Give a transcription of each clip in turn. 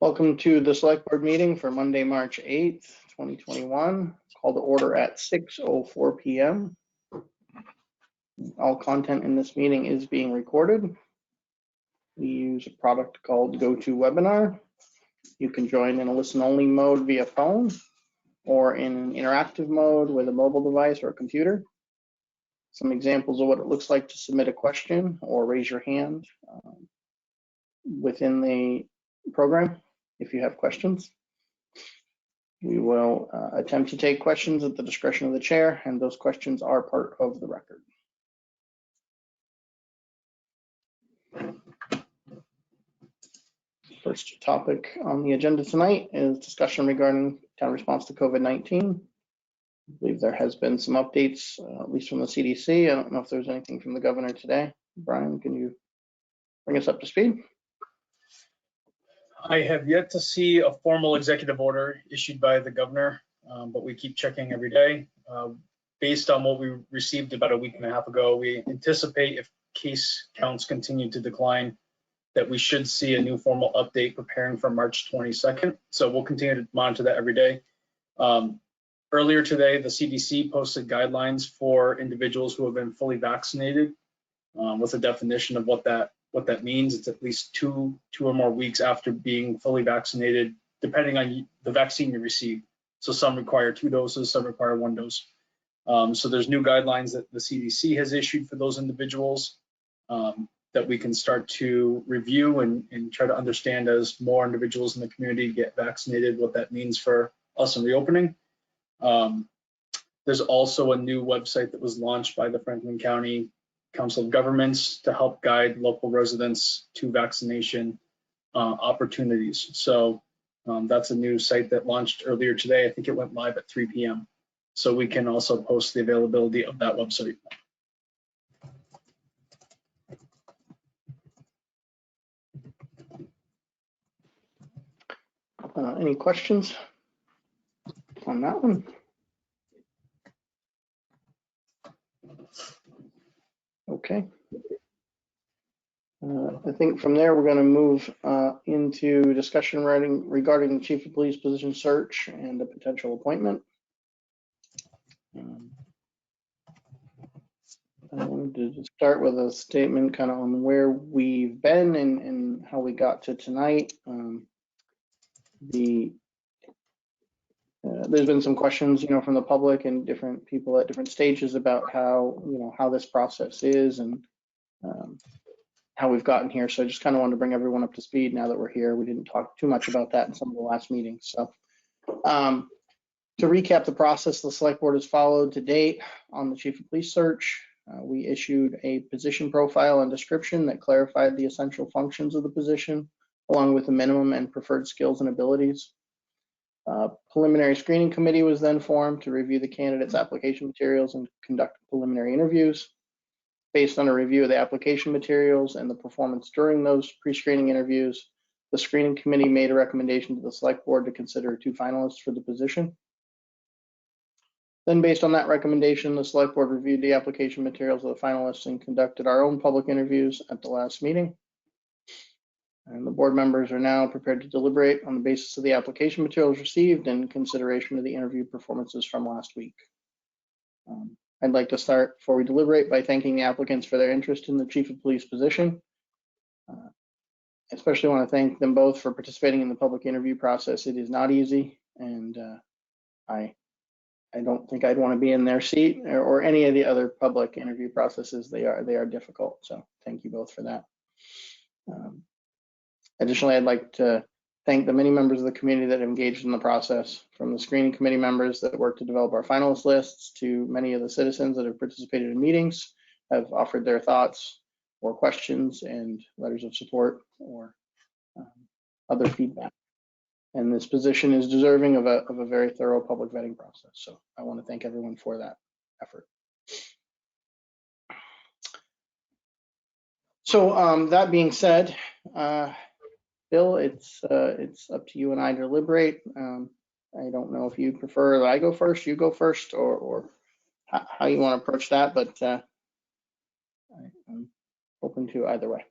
Welcome to the Select Board meeting for Monday, March 8th, 2021. Call to order at 6:04 p.m. All content in this meeting is being recorded. We use a product called GoToWebinar. You can join in a listen-only mode via phone or in an interactive mode with a mobile device or a computer. Some examples of what it looks like to submit a question or raise your hand within the program if you have questions. We will attempt to take questions at the discretion of the chair, and those questions are part of the record. First topic on the agenda tonight is discussion regarding town response to COVID-19. I believe there has been some updates, at least from the CDC. I don't know if there's anything from the governor today. Brian, can you bring us up to speed? I have yet to see a formal executive order issued by the governor, but we keep checking every day. Based on what we received about a week and a half ago, we anticipate if case counts continue to decline, that we should see a new formal update preparing for March 22nd. So we'll continue to monitor that every day. Earlier today, the CDC posted guidelines for individuals who have been fully vaccinated with a definition of what that means. It's at least two or more weeks after being fully vaccinated, depending on the vaccine you receive. So some require 2 doses, some require 1 dose. So there's new guidelines that the CDC has issued for those individuals that we can start to review and try to understand as more individuals in the community get vaccinated, what that means for us in reopening. There's also a new website that was launched by the Franklin County Council of Governments to help guide local residents to vaccination opportunities. So that's a new site that launched earlier today. I think it went live at 3 p.m. So we can also post the availability of that website. Any questions on that one? Okay. I think from there we're going to move into discussion regarding the chief of police position search and a potential appointment. I wanted to start with a statement kind of on where we've been and how we got to tonight. There's been some questions, from the public and different people at different stages about how this process is and how we've gotten here. So I just kind of wanted to bring everyone up to speed now that we're here. We didn't talk too much about that in some of the last meetings. So to recap the process, the select board has followed to date on the chief of police search. We issued a position profile and description that clarified the essential functions of the position, along with the minimum and preferred skills and abilities. Preliminary screening committee was then formed to review the candidates' application materials and conduct preliminary interviews. Based on a review of the application materials and the performance during those pre-screening interviews, the screening committee made a recommendation to the select board to consider 2 finalists for the position. Then based on that recommendation, the select board reviewed the application materials of the finalists and conducted our own public interviews at the last meeting. And the board members are now prepared to deliberate on the basis of the application materials received and consideration of the interview performances from last week. I'd like to start, before we deliberate, by thanking the applicants for their interest in the chief of police position. I especially want to thank them both for participating in the public interview process. It is not easy, and I don't think I'd want to be in their seat or any of the other public interview processes. They are difficult, so thank you both for that. Additionally, I'd like to thank the many members of the community that have engaged in the process, from the screening committee members that worked to develop our finalist lists to many of the citizens that have participated in meetings, have offered their thoughts or questions and letters of support or other feedback. And this position is deserving of a very thorough public vetting process. So I want to thank everyone for that effort. So that being said, Bill, it's up to you and I to deliberate. I don't know if you prefer that I go first, you go first, or how you want to approach that, but I'm open to either way.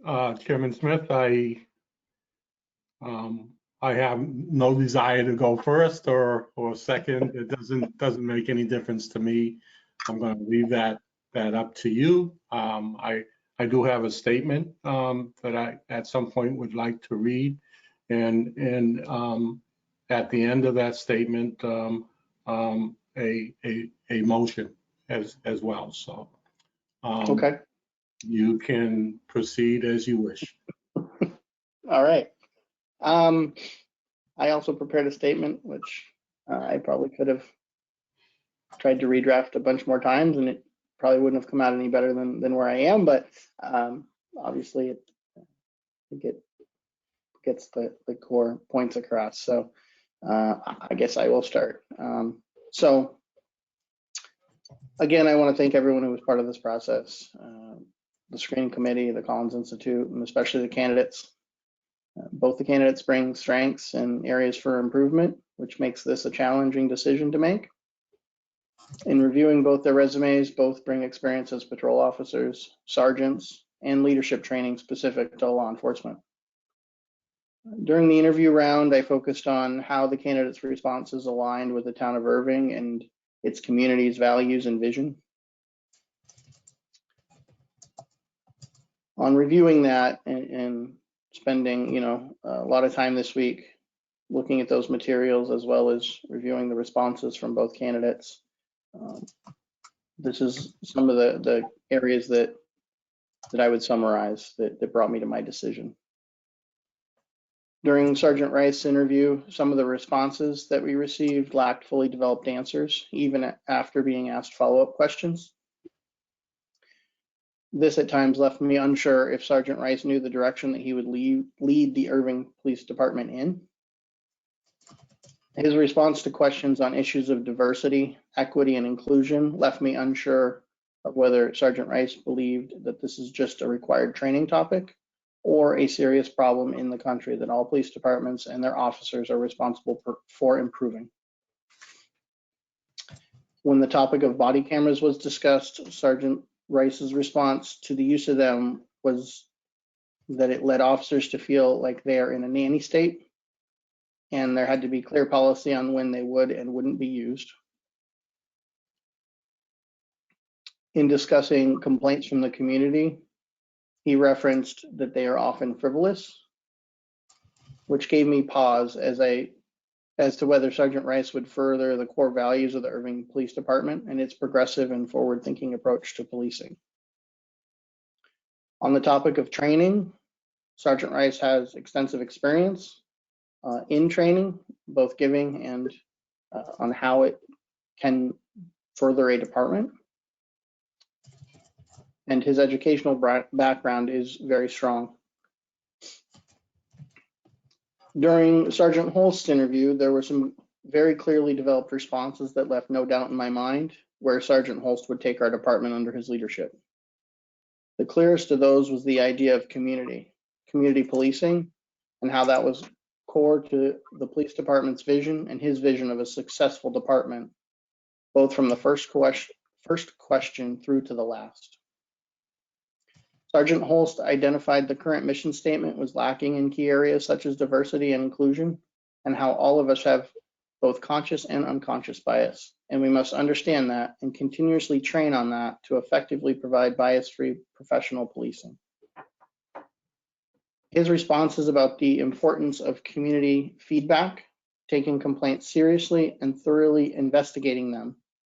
Chairman Smith, I I have no desire to go first or second. It doesn't make any difference to me. I'm going to leave that up to you. I do have a statement that I at some point would like to read, and at the end of that statement, a motion as well. So Okay. you can proceed as you wish. All right. I also prepared a statement, which I probably could have tried to redraft a bunch more times, and it probably wouldn't have come out any better than where I am. But obviously, it gets the core points across. So I guess I will start. So again, I want to thank everyone who was part of this process, the screening committee, the Collins Institute, and especially the candidates. Both the candidates bring strengths and areas for improvement, which makes this a challenging decision to make. In reviewing both their resumes, both bring experience as patrol officers, sergeants, and leadership training specific to law enforcement. During the interview round, I focused on how the candidates' responses aligned with the town of Irving and its community's values and vision. On reviewing that and spending, a lot of time this week looking at those materials as well as reviewing the responses from both candidates, this is some of the areas that I would summarize that brought me to my decision. During Sergeant Rice's interview, some of the responses that we received lacked fully developed answers, even after being asked follow-up questions. This at times left me unsure if Sergeant Rice knew the direction that he would lead the Irving Police Department in. His response to questions on issues of diversity, equity, and inclusion left me unsure of whether Sergeant Rice believed that this is just a required training topic or a serious problem in the country that all police departments and their officers are responsible for improving. When the topic of body cameras was discussed, Sergeant Rice's response to the use of them was that it led officers to feel like they are in a nanny state, and there had to be clear policy on when they would and wouldn't be used. In discussing complaints from the community, he referenced that they are often frivolous, which gave me pause as to whether Sergeant Rice would further the core values of the Irving Police Department and its progressive and forward-thinking approach to policing. On the topic of training, Sergeant Rice has extensive experience in training, both giving and on how it can further a department. And his educational background is very strong. During Sergeant Holst's interview, there were some very clearly developed responses that left no doubt in my mind where Sergeant Holst would take our department under his leadership. The clearest of those was the idea of community policing, and how that was core to the police department's vision and his vision of a successful department, both from the first question through to the last. Sergeant Holst identified the current mission statement was lacking in key areas such as diversity and inclusion, and how all of us have both conscious and unconscious bias, and we must understand that and continuously train on that to effectively provide bias-free professional policing. His responses about the importance of community feedback, taking complaints seriously and thoroughly investigating them,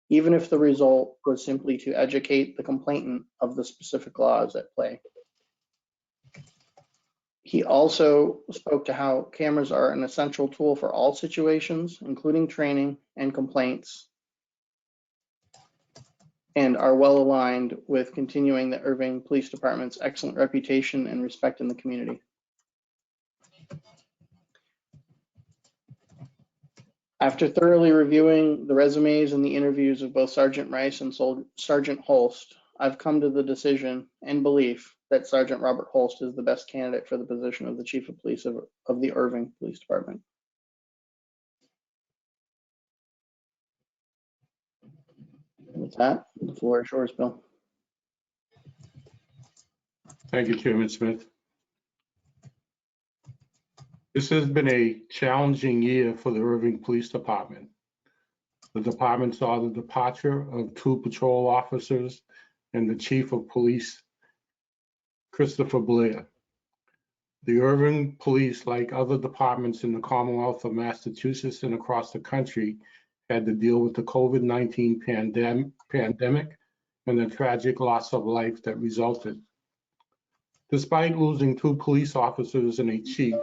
even if the result was simply to educate the complainant of the specific laws at play. He also spoke to how cameras are an essential tool for all situations, including training and complaints, and are well aligned with continuing the Irving Police Department's excellent reputation and respect in the community. After thoroughly reviewing the resumes and the interviews of both Sergeant Rice and Sergeant Holst, I've come to the decision and belief that Sergeant Robert Holst is the best candidate for the position of the Chief of Police of the Irving Police Department. With that, the floor is yours, Bill. Thank you, Chairman Smith. This has been a challenging year for the Irving Police Department. The department saw the departure of 2 patrol officers and the chief of police, Christopher Blair. The Irving Police, like other departments in the Commonwealth of Massachusetts and across the country, had to deal with the COVID-19 pandemic and the tragic loss of life that resulted. Despite losing 2 police officers and a chief,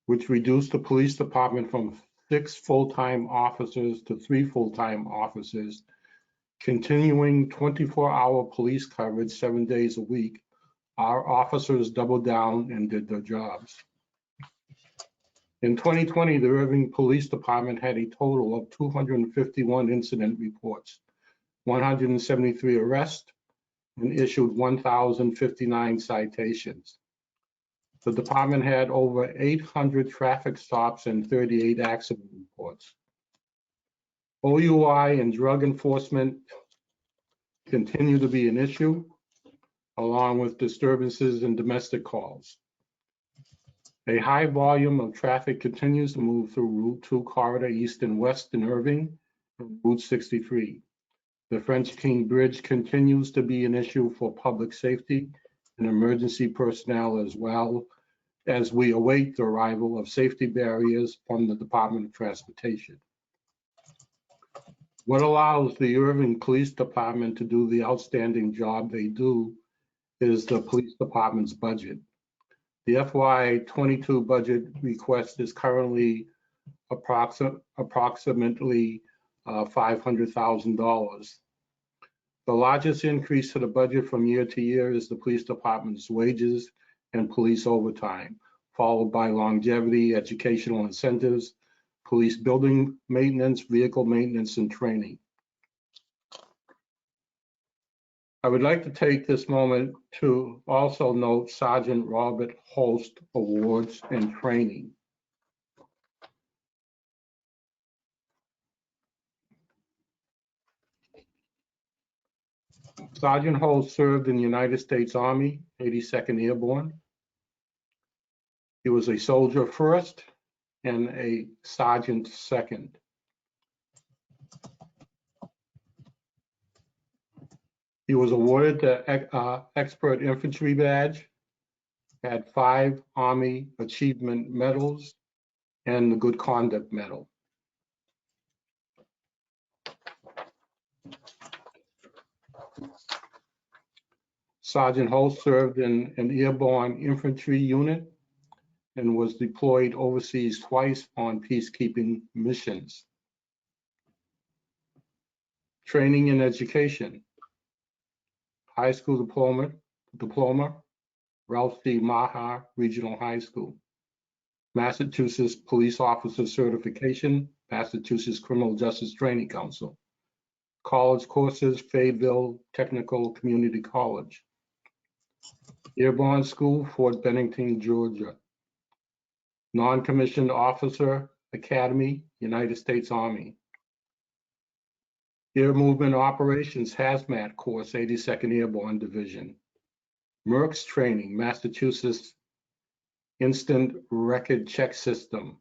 which reduced the police department from 6 full-time officers to 3 full-time officers, continuing 24-hour police coverage 7 days a week, our officers doubled down and did their jobs. In 2020, the Irving Police Department had a total of 251 incident reports, 173 arrests, and issued 1,059 citations. The department had over 800 traffic stops and 38 accident reports. OUI and drug enforcement continue to be an issue, along with disturbances and domestic calls. A high volume of traffic continues to move through Route 2 corridor east and west in Irving and Route 63. The French King Bridge continues to be an issue for public safety and emergency personnel, as well as we await the arrival of safety barriers from the Department of Transportation. What allows the Irving Police Department to do the outstanding job they do is the police department's budget. The FY22 budget request is currently approximately $500,000. The largest increase to the budget from year to year is the police department's wages and police overtime, followed by longevity, educational incentives, police building maintenance, vehicle maintenance, and training. I would like to take this moment to also note Sergeant Robert Holst Awards and Training. Sergeant Holst served in the United States Army, 82nd Airborne. He was a soldier first and a sergeant second. He was awarded the Expert Infantry Badge, had 5 Army Achievement Medals, and the Good Conduct Medal. Sergeant Holst served in an airborne infantry unit and was deployed overseas twice on peacekeeping missions. Training and education. High school diploma, Ralph C. Maher Regional High School. Massachusetts Police Officer Certification, Massachusetts Criminal Justice Training Council. College courses, Fayetteville Technical Community College. Airborne School, Fort Bennington, Georgia. Non-commissioned Officer Academy, United States Army. Air Movement Operations Hazmat Course, 82nd Airborne Division. MERCS Training, Massachusetts Instant Record Check System.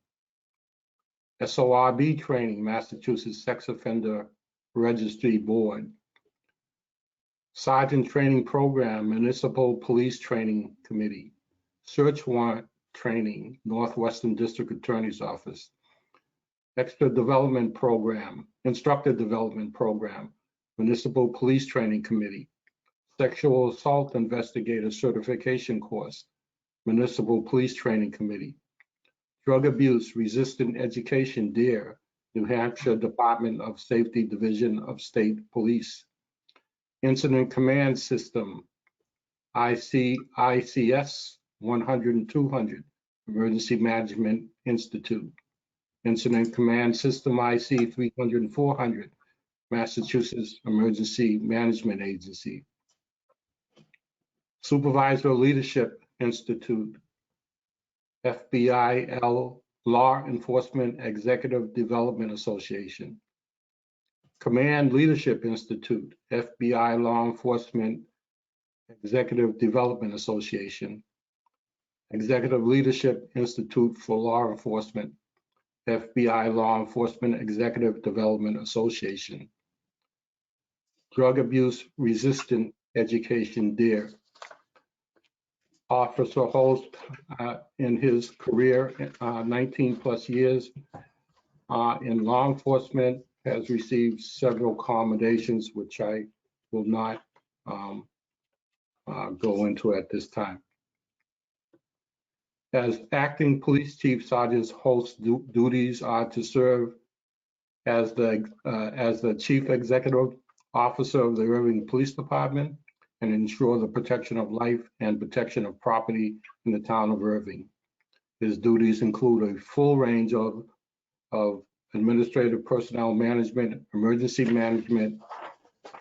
SORB Training, Massachusetts Sex Offender Registry Board. Sergeant Training Program, Municipal Police Training Committee. Search Warrant Training, Northwestern District Attorney's Office. Extra Development Program, Instructor Development Program, Municipal Police Training Committee. Sexual Assault Investigator Certification Course, Municipal Police Training Committee. Drug Abuse Resistant Education, DARE, New Hampshire Department of Safety Division of State Police. Incident Command System, ICS 100 and 200, Emergency Management Institute. Incident Command System, IC 300 and 400, Massachusetts Emergency Management Agency. Supervisor Leadership Institute, FBIL Law Enforcement Executive Development Association. Command Leadership Institute, FBI Law Enforcement Executive Development Association. Executive Leadership Institute for Law Enforcement, FBI Law Enforcement Executive Development Association, Drug Abuse Resistant Education, DARE. Officer Holst, in his career, 19 plus years in law enforcement, has received several commendations, which I will not go into at this time. As acting police chief, Sergeant Holst's duties are to serve as the chief executive officer of the Irving Police Department and ensure the protection of life and protection of property in the town of Irving. His duties include a full range of administrative personnel management, emergency management,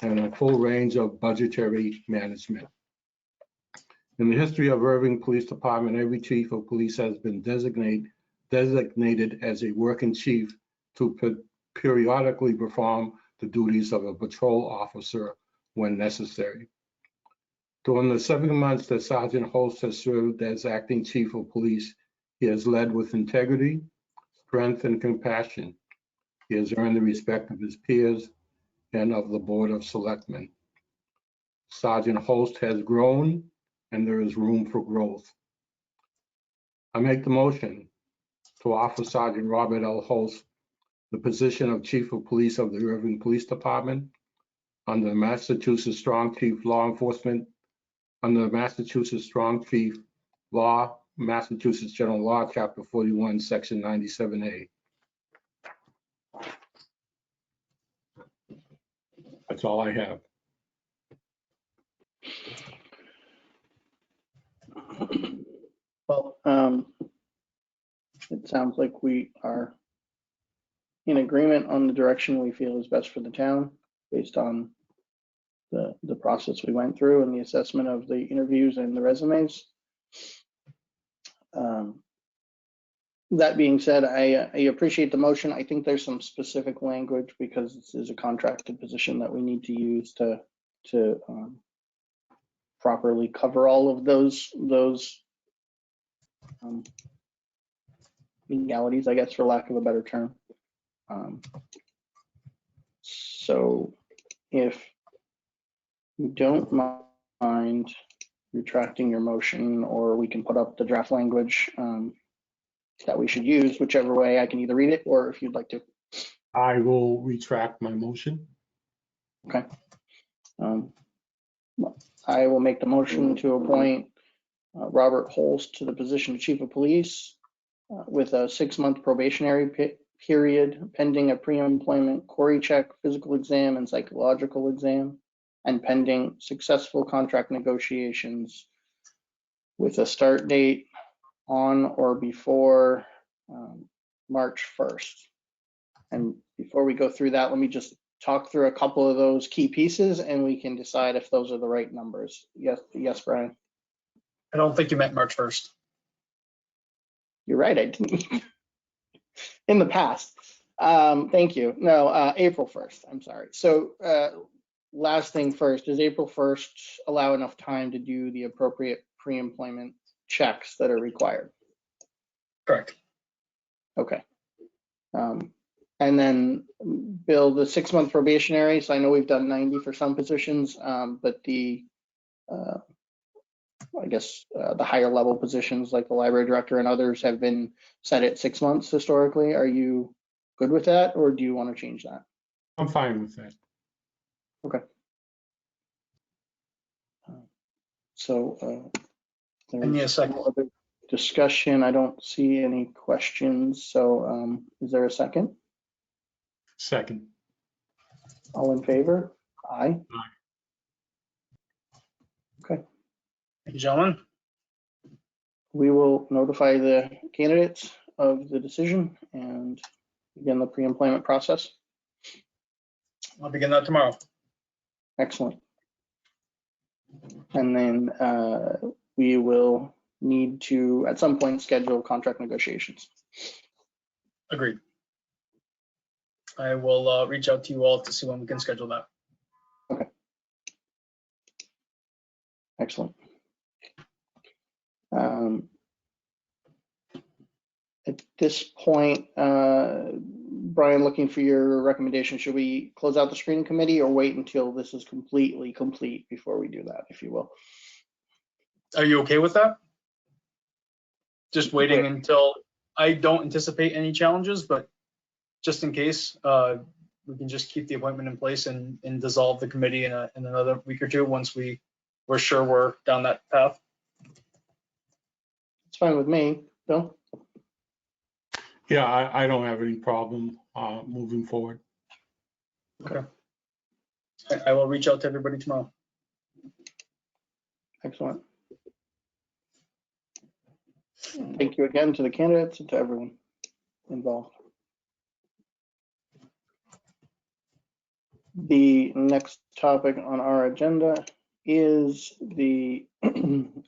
and a full range of budgetary management. In the history of Irving Police Department, every chief of police has been designated as a working chief to periodically perform the duties of a patrol officer when necessary. During the 7 months that Sergeant Holst has served as acting chief of police, he has led with integrity, strength, and compassion. He has earned the respect of his peers and of the Board of Selectmen. Sergeant Holst has grown, and there is room for growth. I make the motion to offer Sergeant Robert L. Holst the position of Chief of Police of the Irving Police Department under the Massachusetts Strong Chief Law Enforcement, under the Massachusetts Strong Chief Law, Massachusetts General Law, Chapter 41, Section 97A. That's all I have. Well, it sounds like we are in agreement on the direction we feel is best for the town based on the process we went through and the assessment of the interviews and the resumes. That being said, I appreciate the motion. I think there's some specific language because this is a contracted position that we need to use to properly cover all of those legalities, I guess, for lack of a better term. So if you don't mind retracting your motion, or we can put up the draft language that we should use, whichever way. I can either read it or if you'd like to. I will retract my motion. Okay. I will make the motion to appoint Robert Holst to the position of Chief of Police with a 6-month probationary period pending a pre-employment query check, physical exam, and psychological exam, and pending successful contract negotiations with a start date on or before March 1st. And before we go through that, let me just talk through a couple of those key pieces and we can decide if those are the right numbers. Yes, Brian. I don't think you meant March 1st. You're right, I didn't. In the past. Thank you. No, April 1st, I'm sorry. So last thing first, does April 1st allow enough time to do the appropriate pre-employment checks that are required? Correct. Okay. And then Bill, the 6-month probationary, so I know we've done 90 for some positions, but the I guess the higher level positions like the library director and others have been set at 6 months historically. Are you good with that, or do you want to change that? I'm fine with that. Okay. So there's no other discussion. I don't see any questions. So is there a second? Second. All in favor? Aye. Okay. Thank you, gentlemen. We will notify the candidates of the decision and begin the pre-employment process. I'll begin that tomorrow. Excellent. And then we will need to, at some point, schedule contract negotiations. Agreed. I will reach out to you all to see when we can schedule that. Okay. Excellent. At this point, Brian, looking for your recommendation, should we close out the screening committee or wait until this is completely complete before we do that, if you will? Are you okay with that? Just waiting Wait. until, I don't anticipate any challenges, but just in case, we can just keep the appointment in place and dissolve the committee in another week or two once we're sure we're down that path. It's fine with me. Bill? Yeah, I don't have any problem moving forward. Okay. I will reach out to everybody tomorrow. Excellent. Thank you again to the candidates and to everyone involved. The next topic on our agenda is the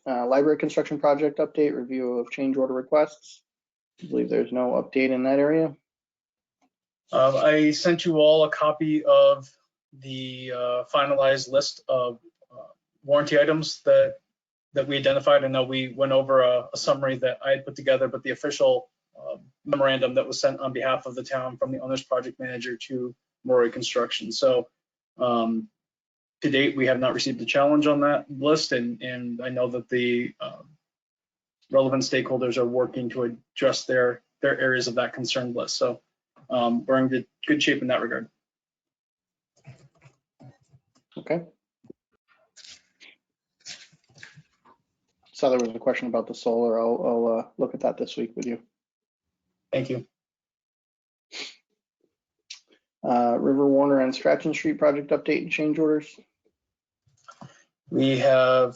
library construction project update, review of change order requests. I believe there's no update in that area. I sent you all a copy of the finalized list of warranty items that we identified. I know we went over a summary that I had put together, but the official memorandum that was sent on behalf of the town from the owner's project manager to Murray Construction. So to date, we have not received a challenge on that list, and I know that the relevant stakeholders are working to address their areas of that concerned list. So we're in good shape in that regard. Okay. So there was a question about the solar. I'll look at that this week with you. Thank you. River Warner and Stratton Street project update and change orders. We have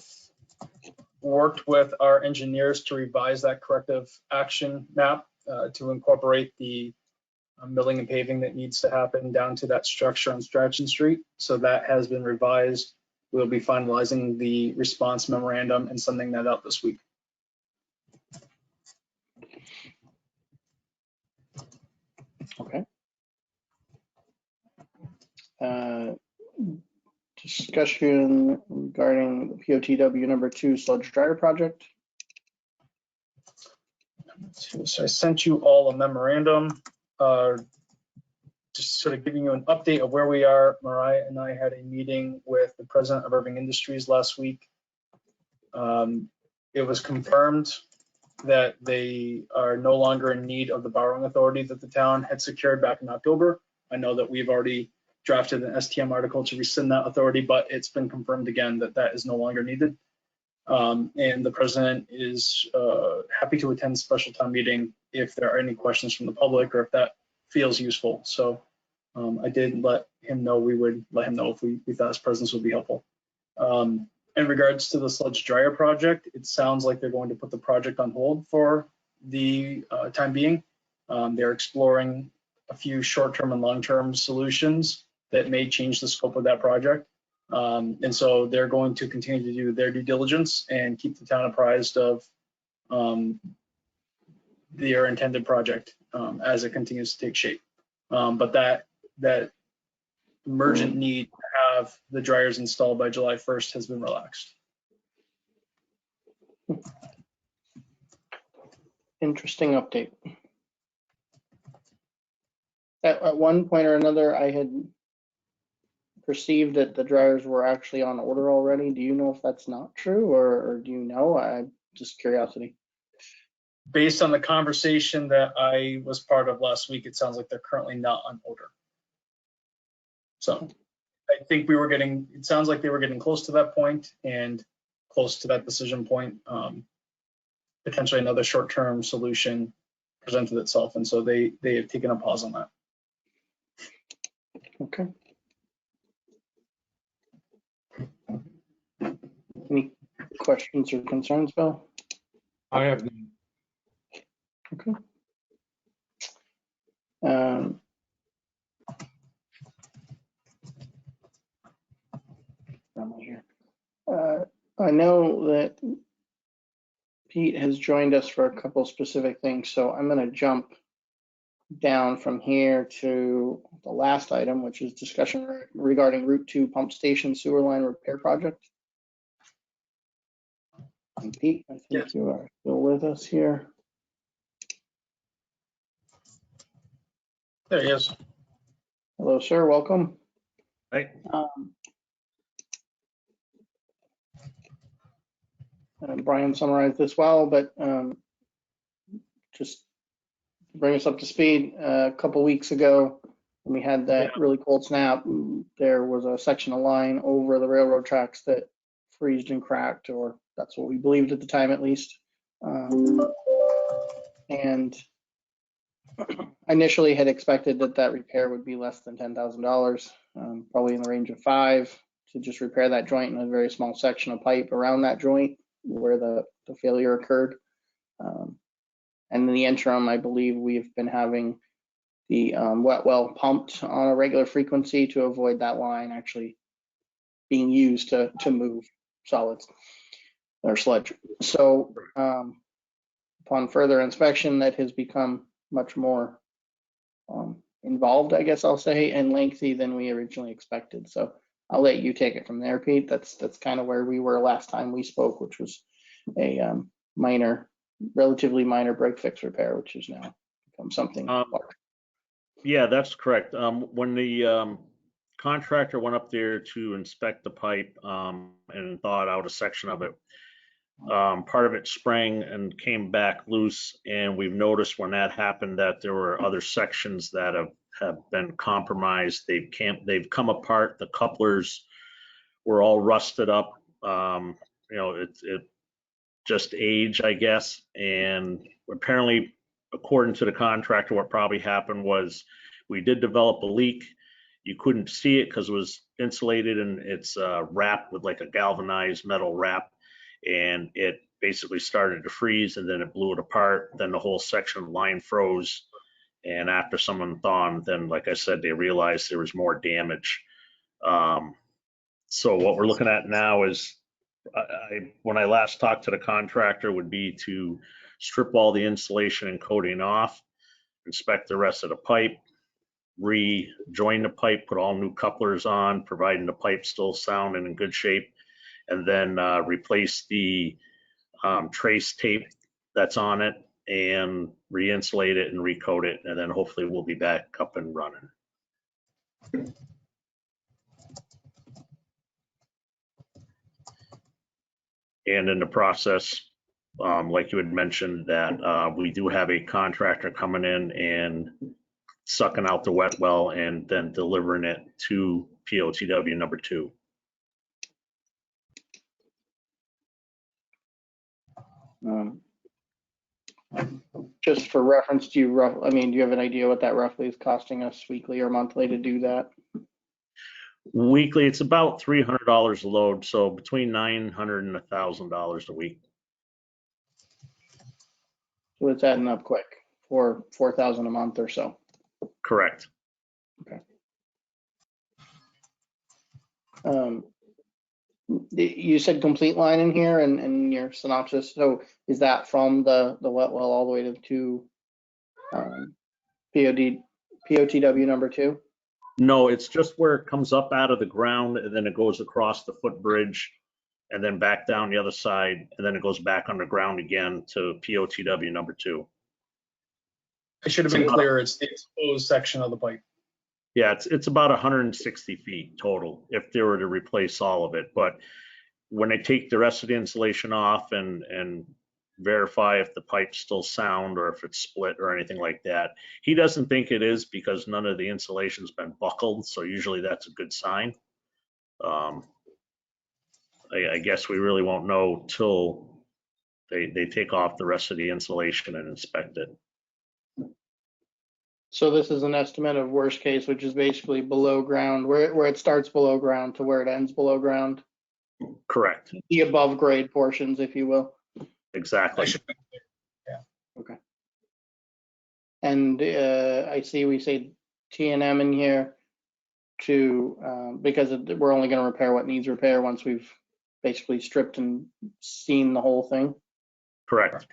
worked with our engineers to revise that corrective action map to incorporate the milling and paving that needs to happen down to that structure on Stratton Street. So that has been revised. We'll be finalizing the response memorandum and sending that out this week. Okay. Discussion regarding the POTW number 2 sludge dryer project. So I sent you all a memorandum, just sort of giving you an update of where we are. Mariah and I had a meeting with the president of Irving Industries last week. It was confirmed that they are no longer in need of the borrowing authority that the town had secured back in October. I know that we've already drafted an STM article to rescind that authority, but it's been confirmed again that that is no longer needed. And the president is happy to attend the special town meeting if there are any questions from the public or if that feels useful. So I did let him know we would let him know if we thought his presence would be helpful. In regards to the sludge dryer project, it sounds like they're going to put the project on hold for the time being. They're exploring a few short-term and long-term solutions that may change the scope of that project. And so they're going to continue to do their due diligence and keep the town apprised of their intended project as it continues to take shape. But that emergent need to have the dryers installed by July 1st has been relaxed. Interesting update. At one point or another, I had perceived that the dryers were actually on order already. Do you know if that's not true, or do you know? I'm just curiosity. Based on the conversation that I was part of last week, it sounds like they're currently not on order. So I think it sounds like they were getting close to that point and close to that decision point. Potentially another short-term solution presented itself. And so they have taken a pause on that. Okay. Any questions or concerns, Bill? I have none. Okay. I know that Pete has joined us for a couple specific things, so I'm going to jump down from here to the last item, which is discussion regarding Route 2 pump station sewer line repair project. And Pete, I think you are still with us here. There he is. Hello, sir. Welcome. Right. Brian summarized this well, but just to bring us up to speed, a couple weeks ago, when we had that really cold snap, there was a section of line over the railroad tracks that freezed and cracked, or that's what we believed at the time, at least. And initially had expected that repair would be less than $10,000, probably in the range of $5,000 to just repair that joint in a very small section of pipe around that joint where the failure occurred. And in the interim, I believe we've been having the wet well pumped on a regular frequency to avoid that line actually being used to move solids or sludge. So upon further inspection, that has become much more involved, I guess I'll say, and lengthy than we originally expected. So I'll let you take it from there, Pete. That's kind of where we were last time we spoke, which was a relatively minor break fix repair, which has now become something large. Yeah, that's correct. When the contractor went up there to inspect the pipe and thawed out a section of it, part of it sprang and came back loose, and we've noticed when that happened that there were other sections that have been compromised. They've come apart. The couplers were all rusted up. It just age, I guess. And apparently, according to the contractor, what probably happened was we did develop a leak. You couldn't see it because it was insulated and it's wrapped with like a galvanized metal wrap. And it basically started to freeze, and then it blew it apart. Then the whole section of the line froze. And after someone thawed, then, like I said, they realized there was more damage. So what we're looking at now is, when I last talked to the contractor, would be to strip all the insulation and coating off, inspect the rest of the pipe, rejoin the pipe, put all new couplers on, providing the pipe still sound and in good shape, and then replace the trace tape that's on it and re-insulate it and recoat it, and then hopefully we'll be back up and running. And in the process, like you had mentioned, that we do have a contractor coming in and sucking out the wet well and then delivering it to POTW number 2. Just for reference, do you have an idea what that roughly is costing us weekly or monthly to do that? Weekly, it's about $300 a load, so between $900 and $1,000 a week. So it's adding up quick for $4,000 a month or so. Correct. Okay. You said complete line in here and your synopsis. So is that from the wet well all the way to POTW number 2? No, it's just where it comes up out of the ground and then it goes across the footbridge and then back down the other side, and then it goes back underground again to POTW number 2. I should have been clear. It's the exposed section of the pipe. Yeah, it's about 160 feet total if they were to replace all of it. But when they take the rest of the insulation off and verify if the pipe's still sound or if it's split or anything like that, he doesn't think it is because none of the insulation's been buckled. So usually that's a good sign. I guess we really won't know till they take off the rest of the insulation and inspect it. So this is an estimate of worst case, which is basically below ground, where it starts below ground to where it ends below ground. Correct. The above grade portions, if you will. Exactly. Okay. And I see we say T&M in here because we're only going to repair what needs repair once we've basically stripped and seen the whole thing. Correct.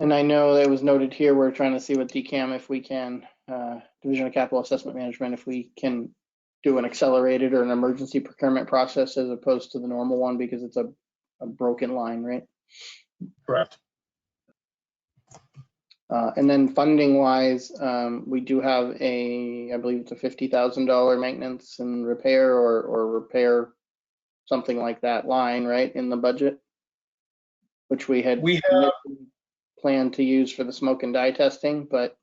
And I know that was noted here, we're trying to see with DCAM if we can, Division of Capital Assessment Management, if we can do an accelerated or an emergency procurement process as opposed to the normal one because it's a broken line, right? Correct. And then funding wise, we do have I believe it's a $50,000 maintenance and repair or repair, something like that line, right, in the budget, which we had We have, planned to use for the smoke and dye testing, but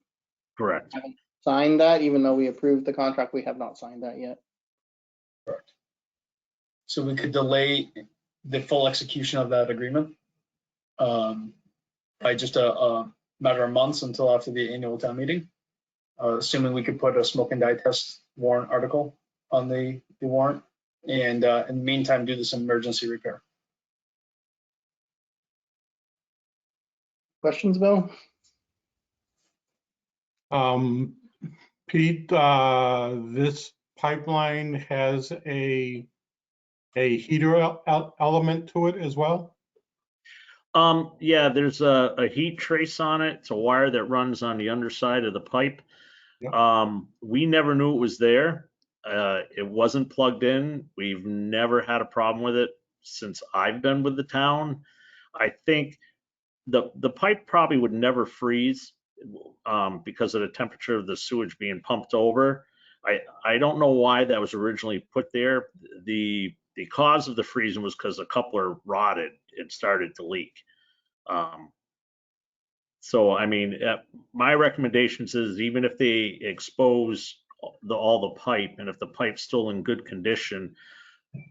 Correct. haven't signed that, even though we approved the contract, we have not signed that yet. correct. So we could delay the full execution of that agreement by just a matter of months until after the annual town meeting, assuming we could put a smoke and dye test warrant article on the warrant, and in the meantime, do this emergency repair. Questions, Bill? Pete, this pipeline has a heater element to it as well? Yeah, there's a heat trace on it. It's a wire that runs on the underside of the pipe. Yep. We never knew it was there. It wasn't plugged in. We've never had a problem with it since I've been with the town. I think the pipe probably would never freeze because of the temperature of the sewage being pumped over. I don't know why that was originally put there. The cause of the freezing was because the coupler rotted. It started to leak. So, I mean, my recommendations is even if they expose all the pipe, and if the pipe's still in good condition,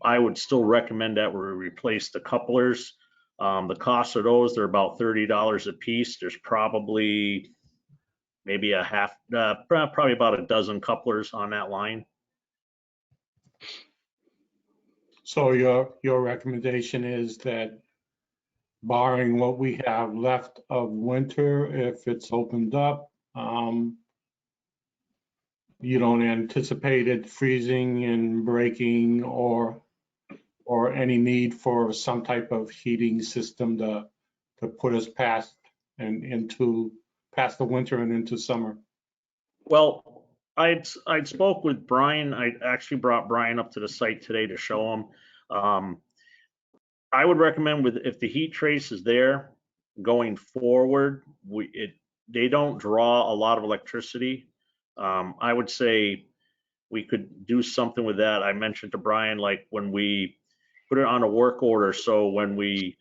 I would still recommend that we replace the couplers. The cost of those, they're about $30 a piece. There's probably maybe probably about a dozen couplers on that line. So your recommendation is that barring what we have left of winter, if it's opened up, you don't anticipate it freezing and breaking or any need for some type of heating system to put us past the winter and into summer? Well, I'd spoke with Brian. I actually brought Brian up to the site today to show him. I would recommend if the heat trace is there going forward, they don't draw a lot of electricity. I would say we could do something with that. I mentioned to Brian, like when we put it on a work order, so when we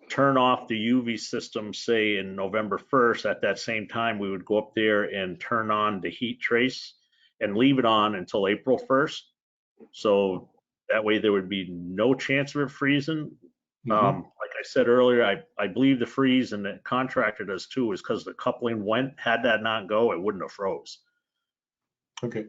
turn off the UV system, say in November 1st, at that same time, we would go up there and turn on the heat trace and leave it on until April 1st. So that way there would be no chance of it freezing. Like I said earlier, I believe the freeze, and the contractor does too, is because the coupling had that not go, it wouldn't have froze. Okay.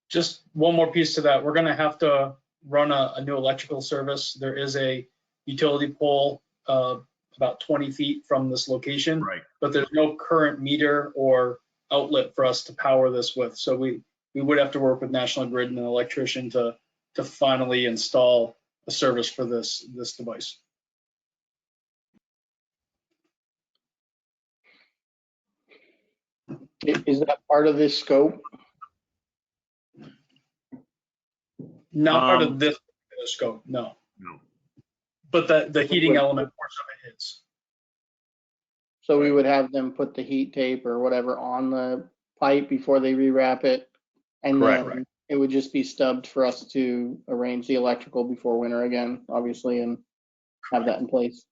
Just one more piece to that. We're going to have to run a new electrical service. There is a utility pole about 20 feet from this location, Right. but there's no current meter or outlet for us to power this with. So we would have to work with National Grid and an electrician to finally install a service for this device. Is that part of this scope? Not part of this scope, no. No. But the heating element portion of it is. So we would have them put the heat tape or whatever on the pipe before they rewrap it, and Correct. then it would just be stubbed for us to arrange the electrical before winter again, obviously, and have that in place.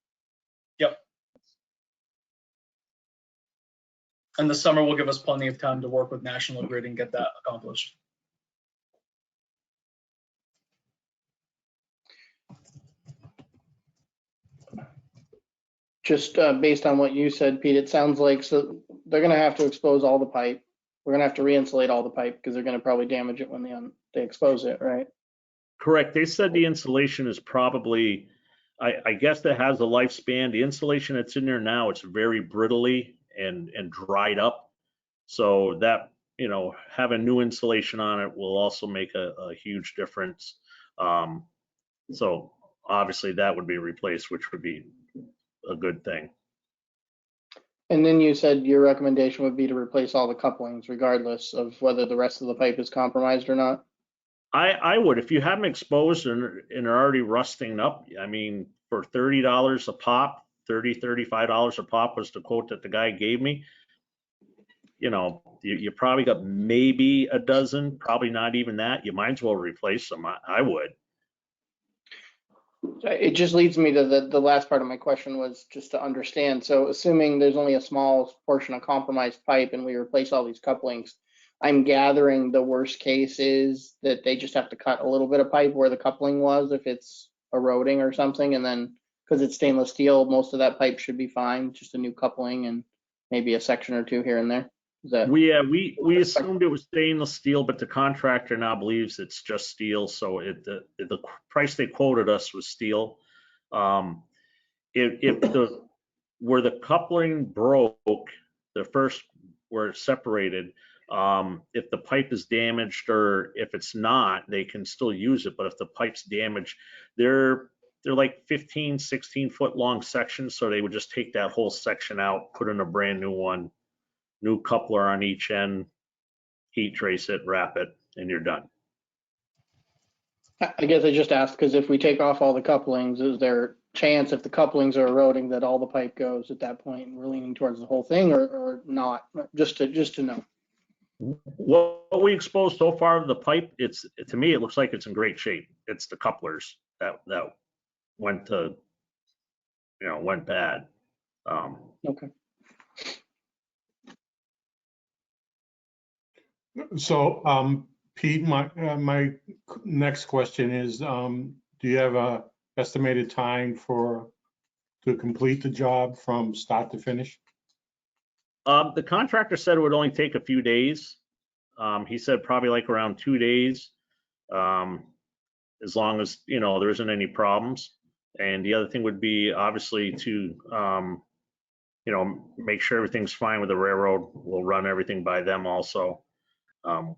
Yep. And the summer will give us plenty of time to work with National Grid and get that accomplished. Just based on what you said, Pete, it sounds like so they're going to have to expose all the pipe. We're going to have to re-insulate all the pipe because they're going to probably damage it when they expose it, right? Correct. They said the insulation is probably, I guess that has a lifespan. The insulation that's in there now, it's very brittly and dried up. So that, having new insulation on it will also make a huge difference. So obviously that would be replaced, which would be a good thing. And then you said your recommendation would be to replace all the couplings regardless of whether the rest of the pipe is compromised or not? I would, if you have them exposed and are already rusting up, I mean, for $30 a pop, $35 a pop was the quote that the guy gave me. You know, you probably got maybe a dozen, probably not even that. You might as well replace them. I would. It just leads me to the last part of my question, was just to understand. So assuming there's only a small portion of compromised pipe and we replace all these couplings, I'm gathering the worst case is that they just have to cut a little bit of pipe where the coupling was if it's eroding or something, and then because it's stainless steel, most of that pipe should be fine, just a new coupling and maybe a section or two here and there. Is that? We assumed it was stainless steel, but the contractor now believes it's just steel. So the price they quoted us was steel. If where the coupling broke, the first where it's separated, if the pipe is damaged or if it's not, they can still use it. But if the pipe's damaged, they're like 15, 16 foot long sections. So they would just take that whole section out, put in a brand new one. New coupler on each end, heat trace it, wrap it, and you're done. I guess I just asked because if we take off all the couplings, is there a chance if the couplings are eroding that all the pipe goes at that point and we're leaning towards the whole thing, or not? Just to know. What we exposed so far of the pipe, to me, it looks like it's in great shape. It's the couplers that went bad. Okay. So, Pete, my next question is, do you have a estimated time to complete the job from start to finish? The contractor said it would only take a few days. He said probably like around 2 days, as long as, there isn't any problems. And the other thing would be obviously to, make sure everything's fine with the railroad. We'll run everything by them also.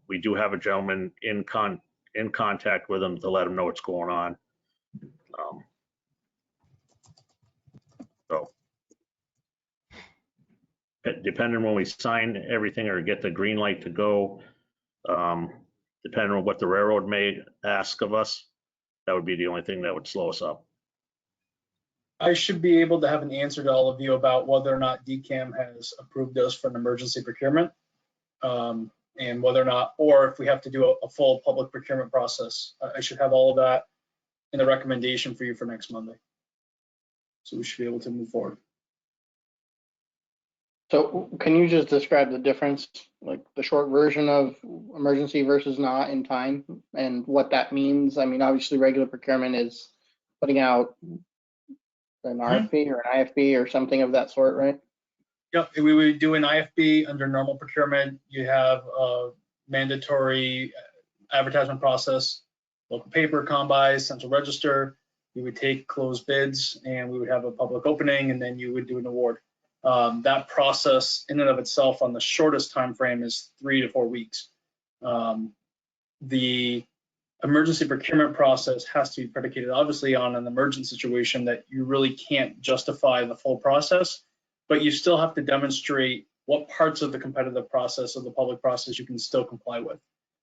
We do have a gentleman in contact with them to let them know what's going on. So depending on when we sign everything or get the green light to go, depending on what the railroad may ask of us, that would be the only thing that would slow us up. I should be able to have an answer to all of you about whether or not DCAM has approved us for an emergency procurement. And whether or not, or if we have to do a full public procurement process. I should have all of that in the recommendation for you for next Monday. So we should be able to move forward. So can you just describe the difference, like the short version of emergency versus not in time, and what that means? I mean, obviously regular procurement is putting out an RFP or an IFP or something of that sort, right? Yep, we would do an IFB under normal procurement. You have a mandatory advertisement process, local paper, combis, central register. You would take closed bids and we would have a public opening and then you would do an award. That process in and of itself on the shortest time frame is 3 to 4 weeks. The emergency procurement process has to be predicated obviously on an emergent situation that you really can't justify the full process, but you still have to demonstrate what parts of the competitive process or the public process you can still comply with.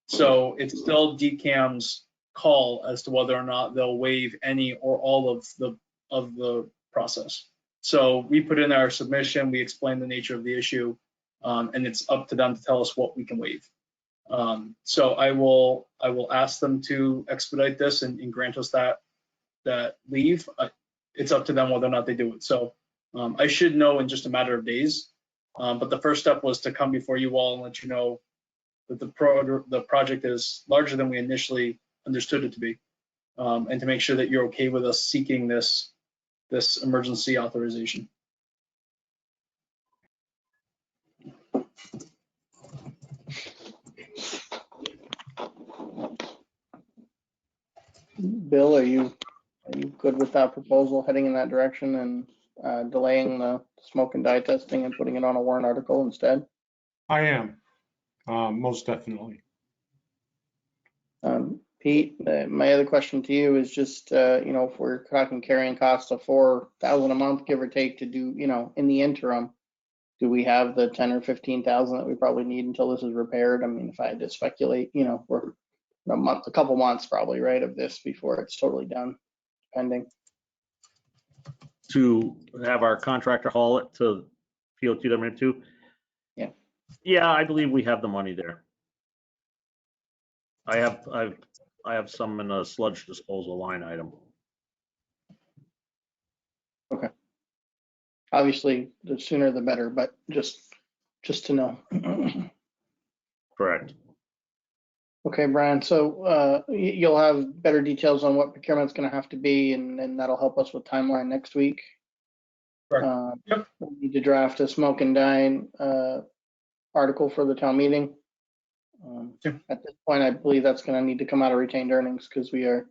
So it's still DCAM's call as to whether or not they'll waive any or all of the process. So we put in our submission, we explain the nature of the issue, and it's up to them to tell us what we can waive. So I will ask them to expedite this and grant us that leave. It's up to them whether or not they do it. So I should know in just a matter of days. But the first step was to come before you all and let you know that the project is larger than we initially understood it to be, and to make sure that you're okay with us seeking this emergency authorization. Bill, are you good with that proposal heading in that direction and delaying the smoke and dye testing and putting it on a warrant article instead? I am, most definitely. Pete, my other question to you is just, if we're talking carrying costs of $4,000 a month, give or take, to do, in the interim, do we have the 10 or 15,000 that we probably need until this is repaired? I mean, if I had to speculate, we're a couple months probably, right, of this before it's totally done, pending. to have our contractor haul it to POTW2? Yeah. Yeah, I believe we have the money there. I have some in a sludge disposal line item. Obviously, the sooner the better, but just to know. Correct. Okay, Brian, so you'll have better details on what procurement's gonna have to be, and that'll help us with timeline next week. Correct. Yep. We need to draft a smoke and dine article for the town meeting. Sure. At this point, I believe that's gonna need to come out of retained earnings because we are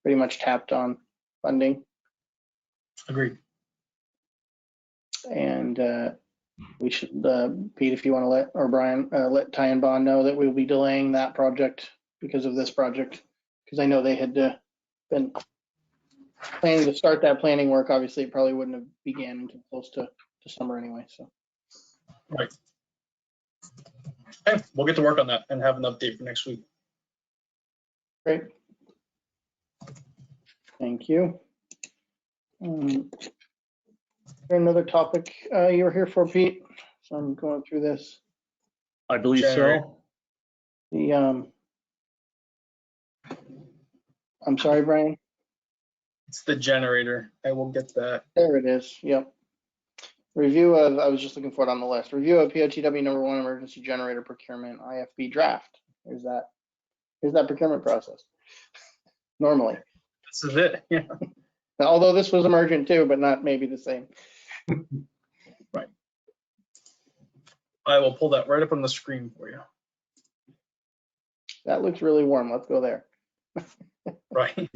pretty much tapped on funding. Agreed. And we should, Pete, if you want to let, or Brian, let Ty and Bond know that we'll be delaying that project because of this project. Because I know they had been planning to start that planning work. Obviously, it probably wouldn't have began until close to summer anyway, so. Right. Okay, we'll get to work on that and have an update for next week. Great. Thank you. Another topic you were here for, Pete? So I'm going through this. I believe January. so. The I'm sorry, Brian. It's the generator. I will get that. There it is. Yep. Review of, I was just looking for it on the list. Review of POTW #1 emergency generator procurement IFB draft. Here's that procurement process. Normally. This is it. Yeah. Although this was emergent too, but not maybe the same. Right. I will pull that right up on the screen for you. That looks really warm. Let's go there. Right.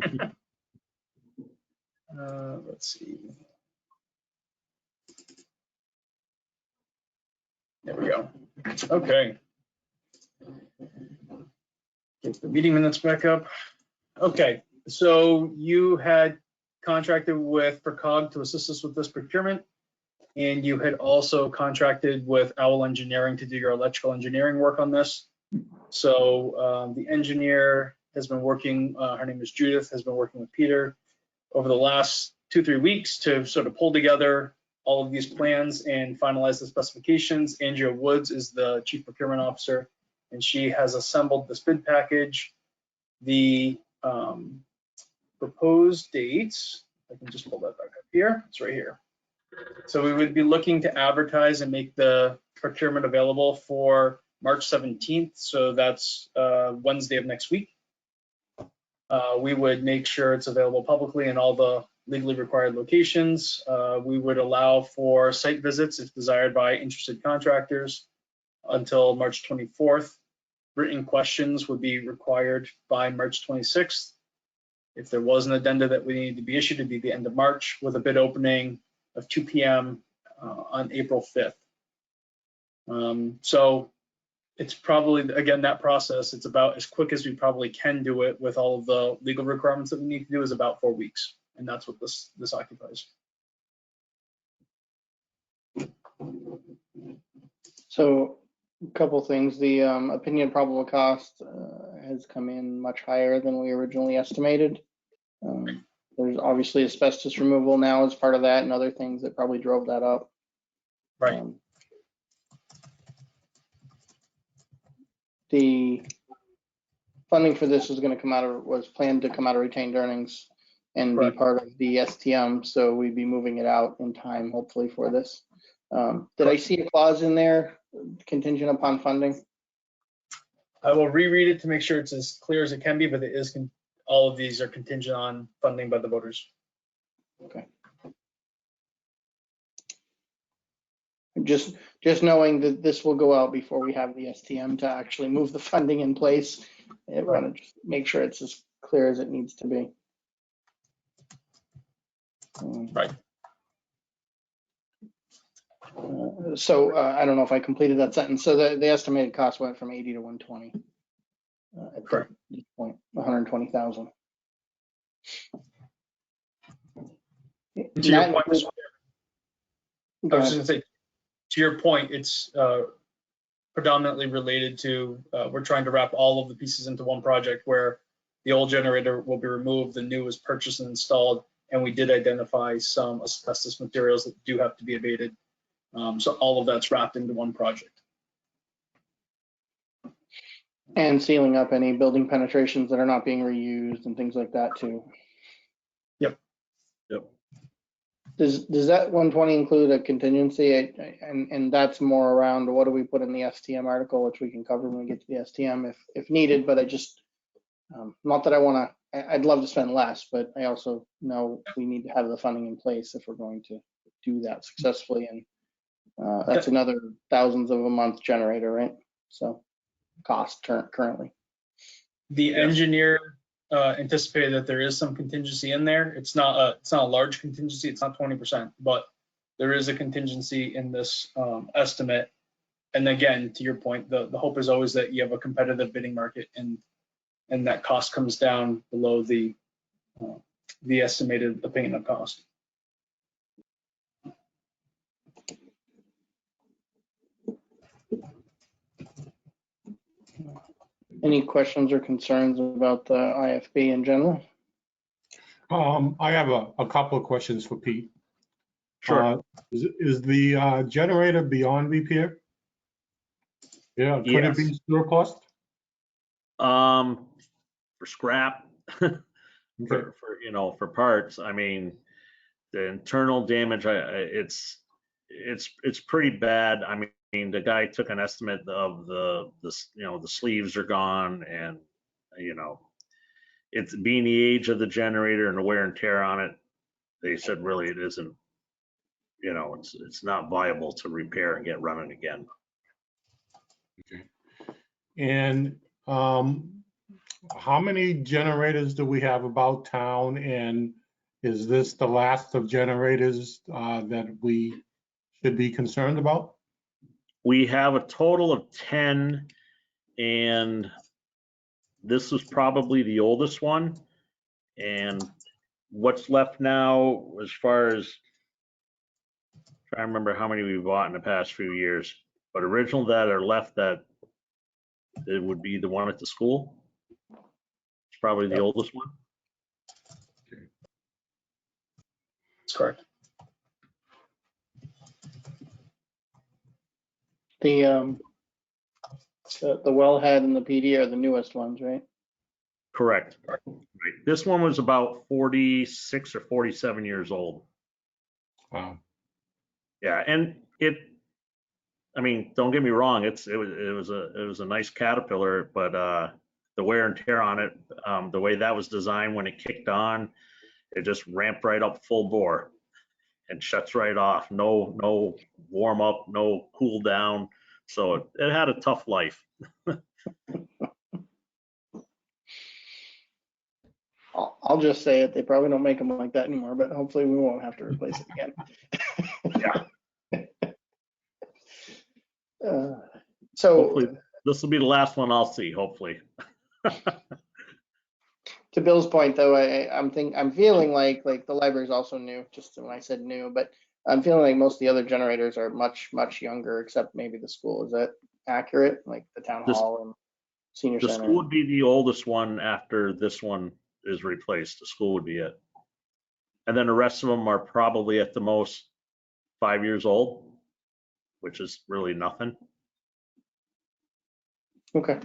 Let's see. There we go. Okay. Get the meeting minutes back up. Okay, so you had contracted with Procog to assist us with this procurement, and you had also contracted with Owl Engineering to do your electrical engineering work on this. So the engineer has been working, her name is Judith, has been working with Peter over the last 2-3 weeks to sort of pull together all of these plans and finalize the specifications. Andrea Woods is the chief procurement officer, and she has assembled this bid package. The proposed dates, I can just pull that back up here, it's right here. So we would be looking to advertise and make the procurement available for March 17th. So that's Wednesday of next week. We would make sure it's available publicly in all the legally required locations. We would allow for site visits if desired by interested contractors until March 24th. Written questions would be required by March 26th. If there was an addenda that we needed to be issued, it'd be the end of March with a bid opening of 2 p.m. On April 5th. So it's probably, again, that process, it's about as quick as we probably can do it with all of the legal requirements that we need to do is about 4 weeks. And that's what this occupies. So a couple things. The opinion probable cost has come in much higher than we originally estimated. There's obviously asbestos removal now as part of that and other things that probably drove that up. Right. The funding for this is going to come out of, was planned to come out of retained earnings and Correct. be part of the STM. So we'd be moving it out in time, hopefully, for this. Did I see a clause in there contingent upon funding? I will reread it to make sure it's as clear as it can be, but it is, all of these are contingent on funding by the voters. Okay. Just knowing that this will go out before we have the STM to actually move the funding in place. I want to just make sure it's as clear as it needs to be. Right. So I don't know if I completed that sentence. So the estimated cost went from 80 to 120. At Correct. this point, 120,000. To your point, I was just gonna say, to your point, it's predominantly related to, we're trying to wrap all of the pieces into one project where the old generator will be removed, the new is purchased and installed, and we did identify some asbestos materials that do have to be abated. So all of that's wrapped into one project. And sealing up any building penetrations that are not being reused and things like that too. Yep. Does that 120 include a contingency? And that's more around what do we put in the STM article, which we can cover when we get to the STM if needed. But I just, not that I want to, I'd love to spend less, but I also know we need to have the funding in place if we're going to do that successfully. And that's another thousands of a month generator, right? So cost currently. The engineer anticipated that there is some contingency in there. It's not a large contingency. It's not 20%, but there is a contingency in this estimate. And again, to your point, the hope is always that you have a competitive bidding market and that cost comes down below the estimated opinion of cost. Any questions or concerns about the IFB in general? I have a couple of questions for Pete. Sure. Is the generator beyond repair? Yeah, could it be surplus? For scrap, Okay. for parts, I mean, the internal damage, it's pretty bad. I mean, the guy took an estimate of the sleeves are gone, and it's being the age of the generator and the wear and tear on it. They said really it isn't, it's not viable to repair and get running again. Okay. And how many generators do we have about town? And is this the last of generators that we should be concerned about? We have a total of 10, and this is probably the oldest one. And what's left now, as far as, trying to remember how many we bought in the past few years, but original that are left, that it would be the one at the school. It's probably the oldest one. That's correct. The wellhead and the PD are the newest ones, right? Correct. Right. This one was about 46 or 47 years old. Wow. Yeah, and I mean, don't get me wrong, it was a nice Caterpillar, but the wear and tear on it, the way that was designed, when it kicked on, it just ramped right up full bore and shuts right off. No warm up, no cool down. So it had a tough life. I'll just say it. They probably don't make them like that anymore, but hopefully we won't have to replace it again. Yeah. So hopefully this will be the last one I'll see, hopefully. To Bill's point, though, I'm feeling like the library is also new. Just when I said new, but I'm feeling like most of the other generators are much younger, except maybe the school. Is that accurate? Like the town hall and senior The center. school would be the oldest one after this one is replaced. The school would be it. And then the rest of them are probably at the most 5 years old, which is really nothing. Okay.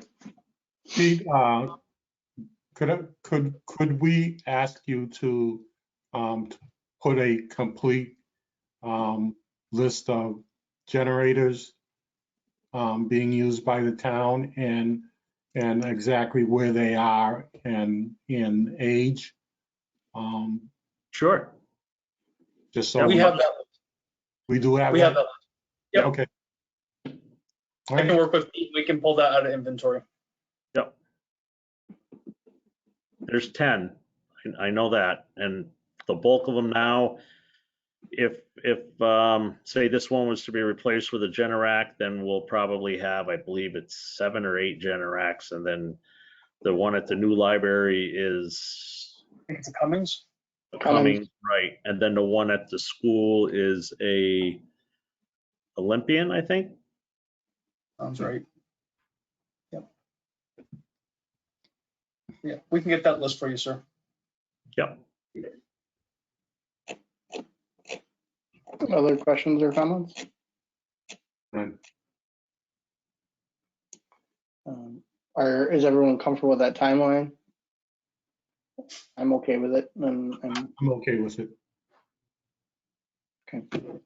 Pete, could we ask you to put a complete list of generators being used by the town and exactly where they are and in age? Sure. Just so Yeah, We have that. we do have We that? have that. Yep. Okay. All I can right. work with Pete. We can pull that out of inventory. Yep. There's 10. I know that. And the bulk of them now, if say this one was to be replaced with a Generac, then we'll probably have, I believe it's 7 or 8 Generacs. And then the one at the new library is I think it's a Cummings. Cummings, right? And then the one at the school is a Olympian, I think. Sounds right. Yep. Yeah, we can get that list for you, sir. Yep. Other questions or comments? None. Is everyone comfortable with that timeline? I'm okay with it. And I'm okay with it. okay. And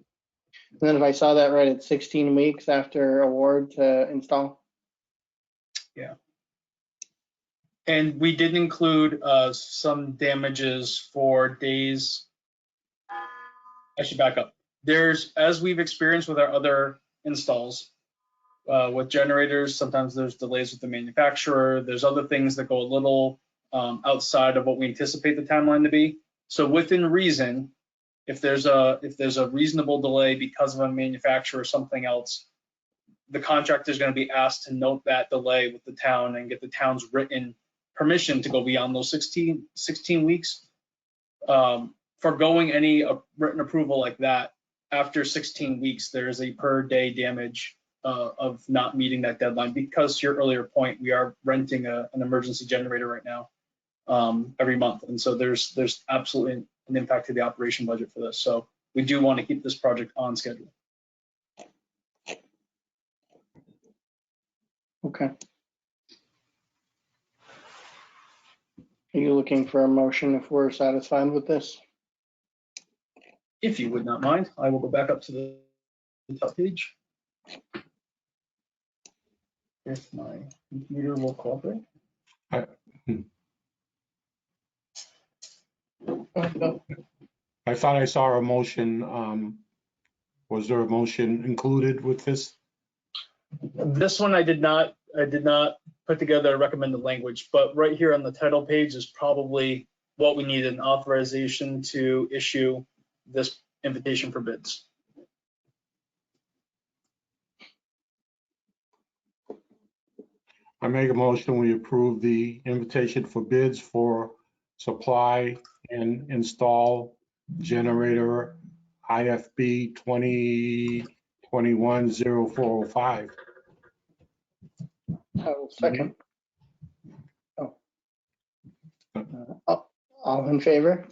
then if I saw that right, it's 16 weeks after award to install. Yeah. And we did include some damages for days. I should back up. There's, as we've experienced with our other installs, with generators, sometimes there's delays with the manufacturer. There's other things that go a little outside of what we anticipate the timeline to be. So within reason, if there's a reasonable delay because of a manufacturer or something else, the contractor is going to be asked to note that delay with the town and get the town's written permission to go beyond those 16 weeks. Foregoing any written approval like that, after 16 weeks, there is a per day damage of not meeting that deadline. Because to your earlier point, we are renting an emergency generator right now every month. And so there's absolutely an impact to the operation budget for this. So we do want to keep this project on schedule. Okay. Are you looking for a motion if we're satisfied with this? If you would not mind, I will go back up to the top page. If my computer will cooperate. I thought I saw a motion. Was there a motion included with this? This one I did not put together a recommended language, but right here on the title page is probably what we need, an authorization to issue this invitation for bids. I make a motion, we approve the invitation for bids for supply and install generator IFB 2021-0405. I will second. Oh. All in favor?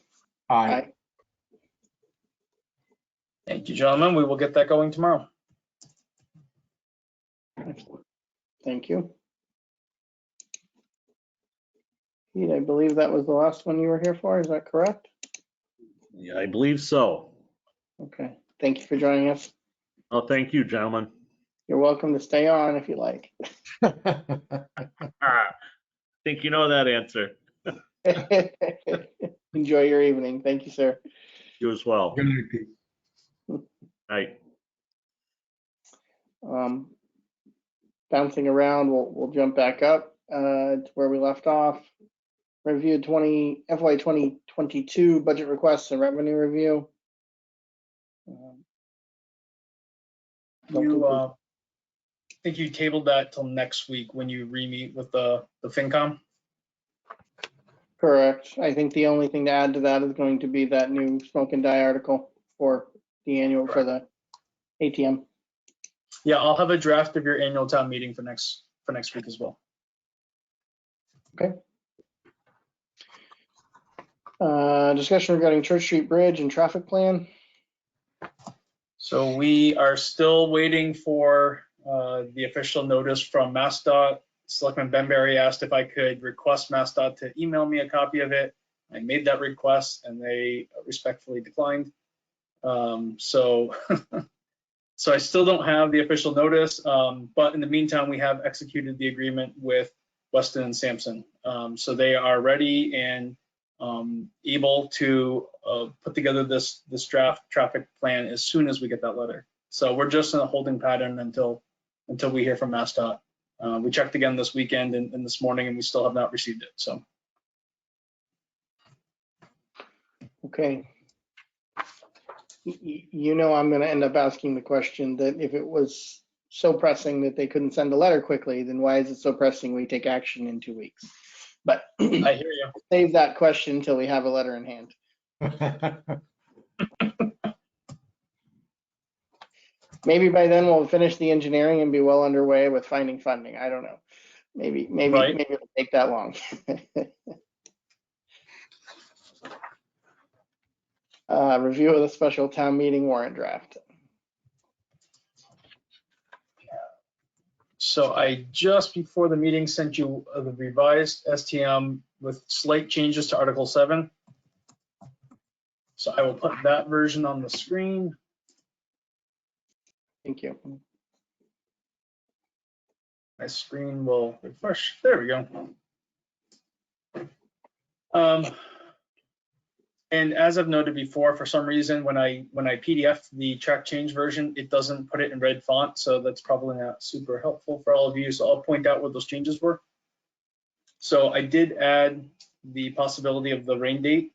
Aye. Thank you, gentlemen. We will get that going tomorrow. Excellent. Thank you. Pete, I believe that was the last one you were here for. Is that correct? Yeah, I believe so. Okay. Thank you for joining us. Oh, thank you, gentlemen. You're welcome to stay on if you like. I think you know that answer. Enjoy your evening. Thank you, sir. You as well. Good night, Pete. Night. Bouncing around, we'll jump back up to where we left off. Review FY 2022 budget requests and revenue review. I think you tabled that till next week when you re-meet with the FinCom. Correct. I think the only thing to add to that is going to be that new smoke and die article for the annual for the ATM. Yeah, I'll have a draft of your annual town meeting for next week as well. Okay. Discussion regarding Church Street Bridge and traffic plan. So we are still waiting for the official notice from MassDOT. Selectman Benberry asked if I could request MassDOT to email me a copy of it. I made that request and they respectfully declined. So I still don't have the official notice, but in the meantime, we have executed the agreement with Weston and Sampson. So they are ready and able to put together this draft traffic plan as soon as we get that letter. So we're just in a holding pattern until we hear from MassDOT. We checked again this weekend and this morning, and we still have not received it. So. Okay. You know, I'm going to end up asking the question that if it was so pressing that they couldn't send a letter quickly, then why is it so pressing we take action in 2 weeks? But I hear you. Save that question until we have a letter in hand. Maybe by then we'll finish the engineering and be well underway with finding funding. I don't know. Maybe it'll take that long. Review of the special town meeting warrant draft. So I just before the meeting sent you the revised STM with slight changes to Article 7. So I will put that version on the screen. Thank you. My screen will refresh. There we go. And as I've noted before, for some reason, when I PDF the track change version, it doesn't put it in red font. So that's probably not super helpful for all of you. So I'll point out what those changes were. So I did add the possibility of the rain date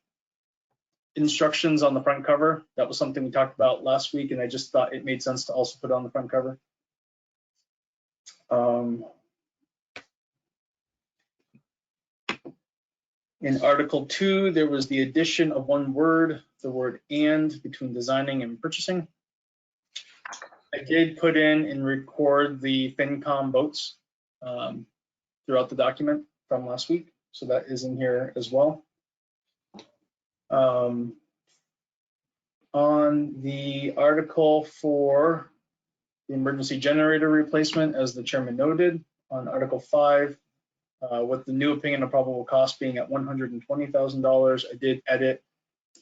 instructions on the front cover. That was something we talked about last week, and I just thought it made sense to also put it on the front cover. In Article 2, there was the addition of one word, the word "and," between designing and purchasing. I did put in and record the FinCom votes throughout the document from last week, so that is in here as well. On the article for the emergency generator replacement, as the chairman noted, on Article 5, with the new opinion of probable cost being at $120,000, I did edit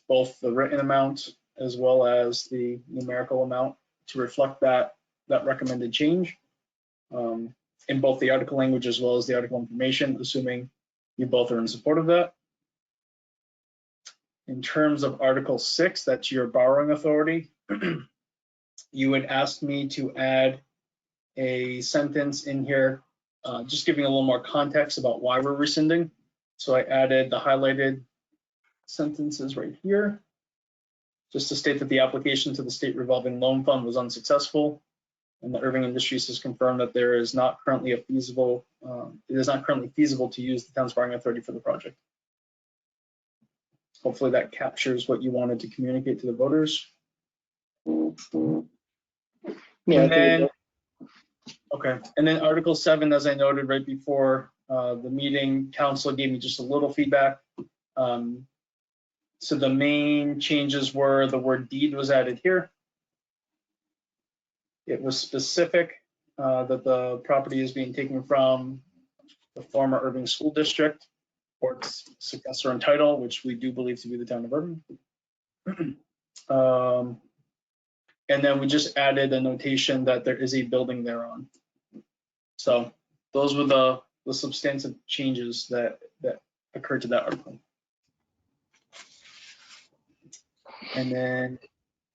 both the written amount as well as the numerical amount to reflect that recommended change in both the article language as well as the article information, assuming you both are in support of that. In terms of Article 6, that's your borrowing authority. You had asked me to add a sentence in here just giving a little more context about why we're rescinding. So I added the highlighted sentences right here, just to state that the application to the state revolving loan fund was unsuccessful, and that Irving Industries has confirmed that there is not currently it is not currently feasible to use the town's borrowing authority for the project. Hopefully that captures what you wanted to communicate to the voters. Yeah. And then, okay, and then Article 7, as I noted right before the meeting, council gave me just a little feedback. So the main changes were the word "deed" was added here. It was specific that the property is being taken from the former Irving School District or its successor in title, which we do believe to be the town of Irving. And then we just added a notation that there is a building thereon. So those were the substantive changes that occurred to that article. And then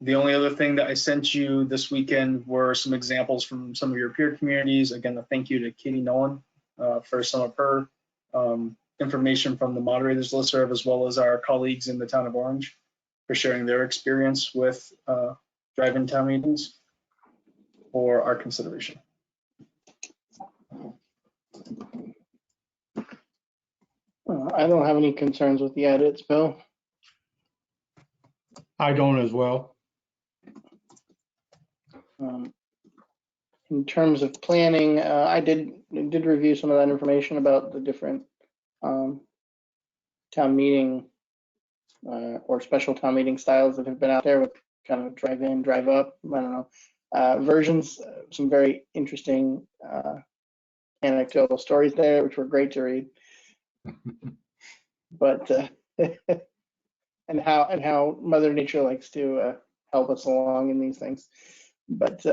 the only other thing that I sent you this weekend were some examples from some of your peer communities. Again, a thank you to Katie Nolan for some of her information from the moderators listserv, as well as our colleagues in the town of Orange for sharing their experience with drive-in town meetings for our consideration. I don't have any concerns with the edits, Bill. I don't as well. In terms of planning, I did review some of that information about the different town meeting or special town meeting styles that have been out there with kind of drive in, drive up, I don't know, versions, some very interesting anecdotal stories there, which were great to read. But and how Mother Nature likes to help us along in these things. But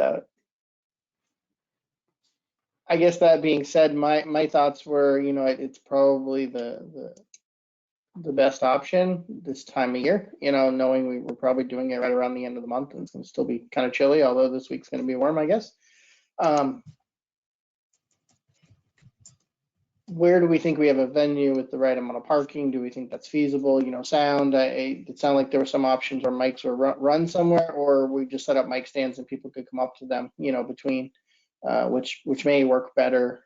I guess that being said, my thoughts were, you know, it's probably the best option this time of year, you know, knowing we were probably doing it right around the end of the month and it's going to still be kind of chilly, although this week's going to be warm, I guess. Where do we think we have a venue with the right amount of parking? Do we think that's feasible? You know, sound, it sounded like there were some options where mics were run somewhere, or we just set up mic stands and people could come up to them, you know, between, which may work better.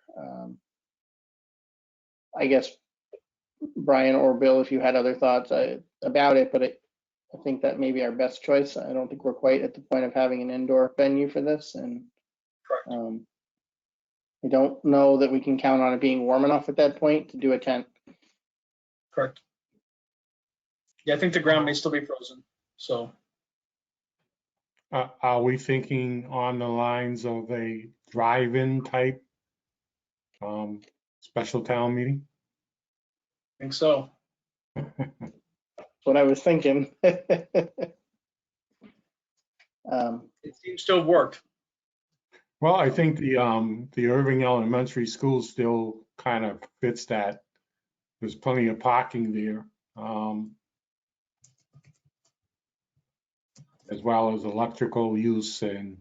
I guess Brian or Bill, if you had other thoughts about it, but I think that may be our best choice. I don't think we're quite at the point of having an indoor venue for this, and I don't know that we can count on it being warm enough at that point to do a tent. Correct. Yeah, I think the ground may still be frozen. So Are we thinking on the lines of a drive-in type special town meeting? I think so. That's what I was thinking. It seems to have worked. Well, I think the Irving Elementary School still kind of fits that. There's plenty of parking there, as well as electrical use and.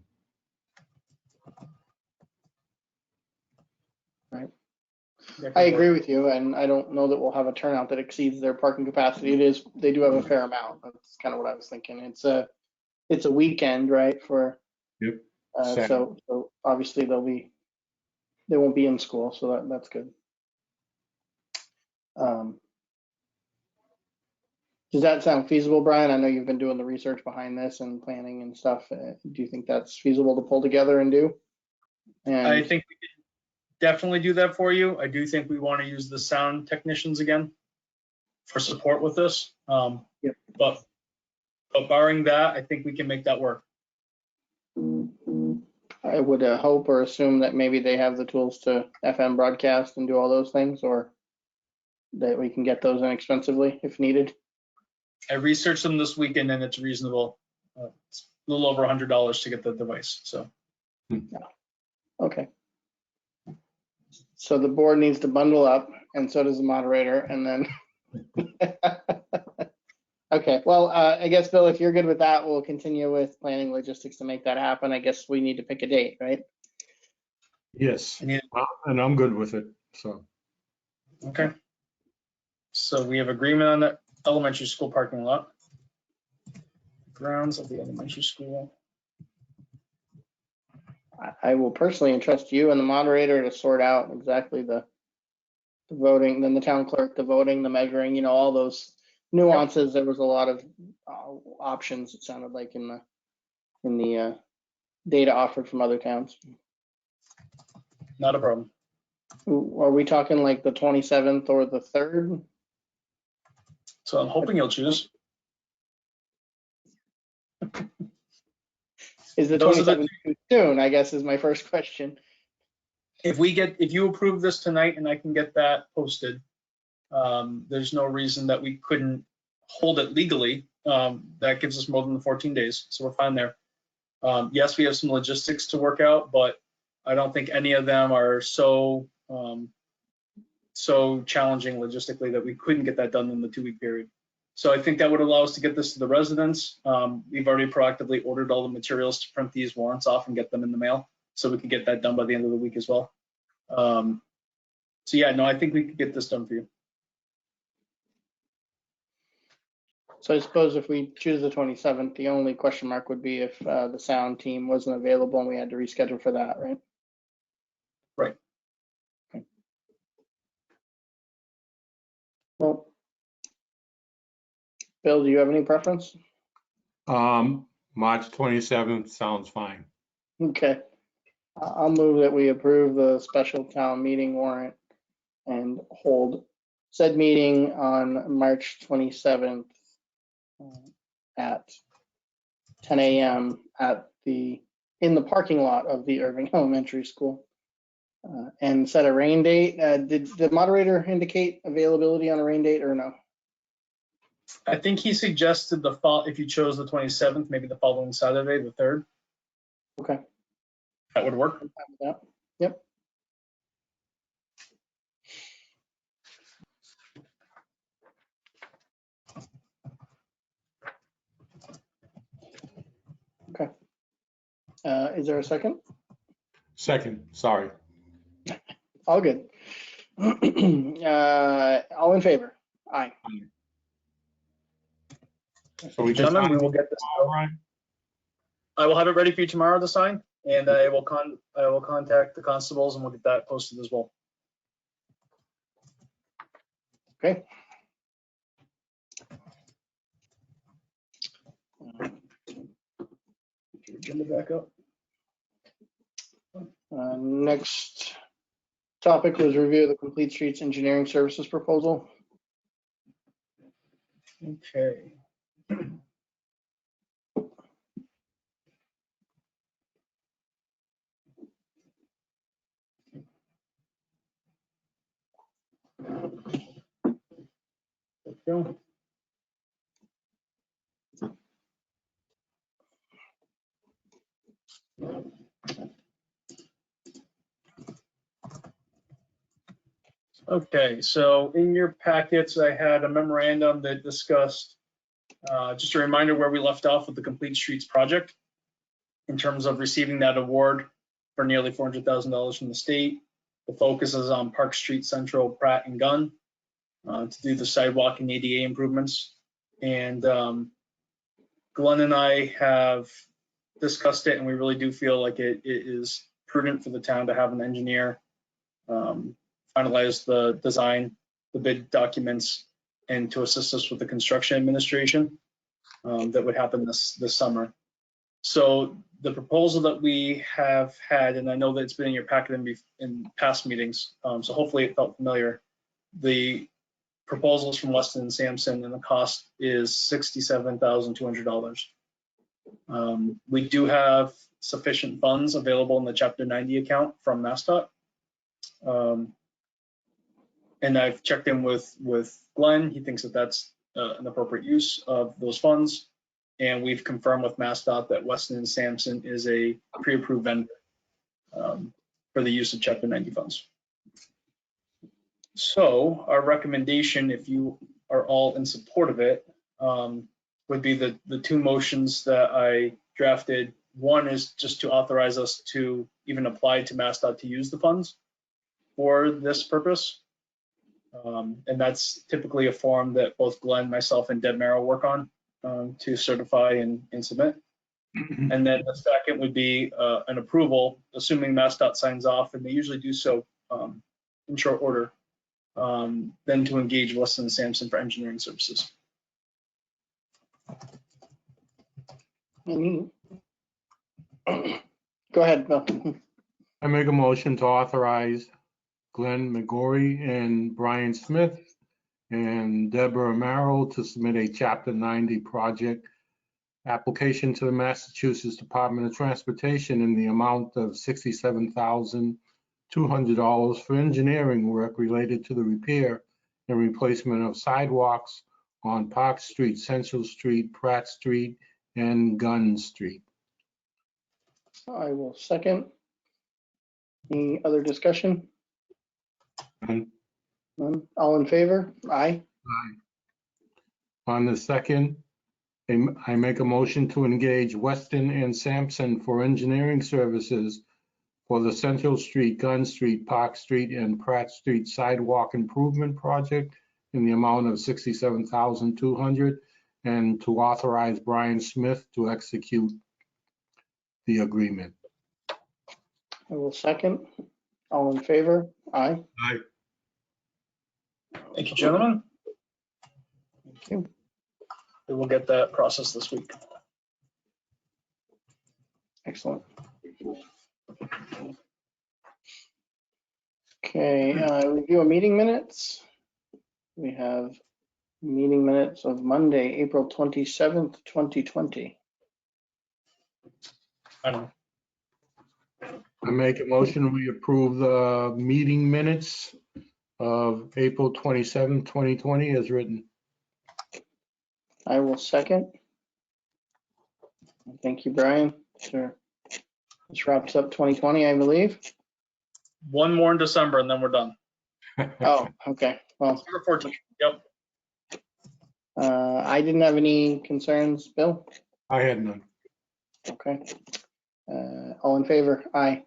I agree with you, and I don't know that we'll have a turnout that exceeds their parking capacity. They do have a fair amount. That's kind of what I was thinking. It's a weekend, right? Yep. So obviously they won't be in school, so that's good. Does that sound feasible, Brian? I know you've been doing the research behind this and planning and stuff. Do you think that's feasible to pull together and do? I think we can definitely do that for you. I do think we want to use the sound technicians again for support with this. Yep. But barring that, I think we can make that work. I would hope or assume that maybe they have the tools to FM broadcast and do all those things, or that we can get those inexpensively if needed. I researched them this weekend and it's reasonable. It's a little over $100 to get the device. So. Okay. So the board needs to bundle up, and so does the moderator, and then. Okay, well, I guess, Bill, if you're good with that, we'll continue with planning logistics to make that happen. I guess we need to pick a date, right? Yes, Yeah. and I'm good with it, so. Okay. So we have agreement on the elementary school parking lot. Grounds of the elementary school. I will personally entrust you and the moderator to sort out exactly the voting, then the town clerk, the voting, the measuring, all those nuances. There was a lot of options, it sounded like, in the data offered from other towns. Not a problem. Are we talking like the 27th or the 3rd? So I'm hoping you'll choose. Is the Those are 27th too soon, I guess, is my first question. If you approve this tonight and I can get that posted, there's no reason that we couldn't hold it legally. That gives us more than the 14 days, so we're fine there. Yes, we have some logistics to work out, but I don't think any of them are so challenging logistically that we couldn't get that done in the 2-week period. So I think that would allow us to get this to the residents. We've already proactively ordered all the materials to print these warrants off and get them in the mail, so we can get that done by the end of the week as well. So yeah, no, I think we could get this done for you. So I suppose if we choose the 27th, the only question mark would be if the sound team wasn't available and we had to reschedule for that, right? Right. Okay. Well, Bill, do you have any preference? March 27th sounds fine. Okay. I'll move that we approve the special town meeting warrant and hold said meeting on March 27th at 10 a.m. in the parking lot of the Irving Elementary School, and set a rain date. Did the moderator indicate availability on a rain date or no? I think he suggested the fall, if you chose the 27th, maybe the following Saturday, the 3rd. Okay. That would work. I'm fine with that. Yep. Okay. Is there a second? Second, sorry. All good. All in favor? Aye. So we just. Gentlemen, we will get this. All right. I will have it ready for you tomorrow to sign, and I will contact the constables and we'll get that posted as well. Okay. Agenda back up. Next topic was review of the Complete Streets Engineering Services proposal. Okay. Go. Okay, so in your packets, I had a memorandum that discussed, just a reminder where we left off with the Complete Streets project in terms of receiving that award for nearly $400,000 from the state. The focus is on Park Street Central, Pratt and Gunn to do the sidewalk and ADA improvements. And Glenn and I have discussed it, and we really do feel like it is prudent for the town to have an engineer finalize the design, the bid documents, and to assist us with the construction administration that would happen this summer. So the proposal that we have had, and I know that it's been in your packet in past meetings, so hopefully it felt familiar. The proposals from Weston and Sampson, and the cost is $67,200. We do have sufficient funds available in the Chapter 90 account from MassDOT. And I've checked in with Glenn. He thinks that that's an appropriate use of those funds. And we've confirmed with MassDOT that Weston and Sampson is a pre-approved vendor for the use of Chapter 90 funds. So our recommendation, if you are all in support of it, would be the two motions that I drafted. One is just to authorize us to even apply to MassDOT to use the funds for this purpose. And that's typically a form that both Glenn, myself, and Deb Merrill work on to certify and submit. And then the second would be an approval, assuming MassDOT signs off, and they usually do so in short order, then to engage Weston and Sampson for engineering services. Go ahead, Bill. I make a motion to authorize Glenn McGorry and Brian Smith and Deborah Merrill to submit a Chapter 90 project application to the Massachusetts Department of Transportation in the amount of $67,200 for engineering work related to the repair and replacement of sidewalks on Park Street, Central Street, Pratt Street, and Gunn Street. I will second. Any other discussion? And None? All in favor? Aye. on the second, I make a motion to engage Weston and Sampson for engineering services for the Central Street, Gunn Street, Park Street, and Pratt Street sidewalk improvement project in the amount of $67,200, and to authorize Brian Smith to execute the agreement. I will second. All in favor? Aye. Aye. Thank you, gentlemen. Thank you. We will get that process this week. Excellent. Okay, review of meeting minutes. We have meeting minutes of Monday, April 27th, 2020. I don't know. I make a motion, we approve the meeting minutes of April 27th, 2020 as written. I will second. Thank you, Brian. Sure. This wraps up 2020, I believe. One more in December and then we're done. Oh, okay. Well, December 14th. Yep. I didn't have any concerns. Bill? I had none. Okay. All in favor? Aye.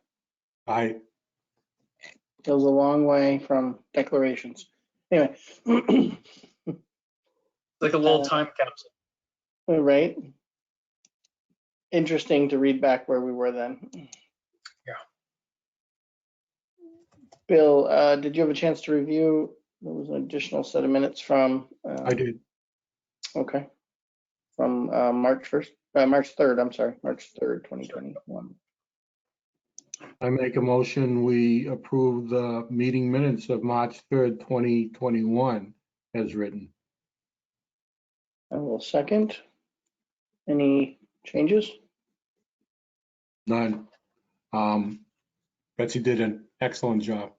Aye. Goes a long way from declarations. Anyway. Like a little time capsule. Right. Interesting to read back where we were then. Yeah. Bill, did you have a chance to review? There was an additional set of minutes from. I did. Okay. From March 3rd, I'm sorry, March 3rd, 2021. I make a motion, we approve the meeting minutes of March 3rd, 2021 as written. I will second. Any changes? None. Betsy did an excellent job.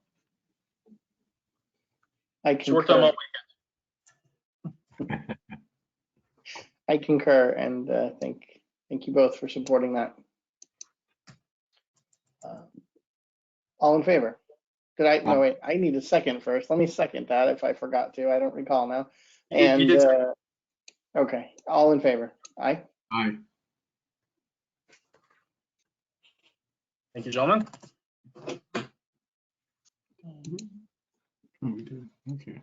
I She worked on concur. all I concur, and thank you both for supporting that. All in favor? No, wait, I need a second first. Let me second that if I forgot to. I don't recall now. You did second. Okay, all in favor? Aye. Aye. Thank you, gentlemen. We did. Okay.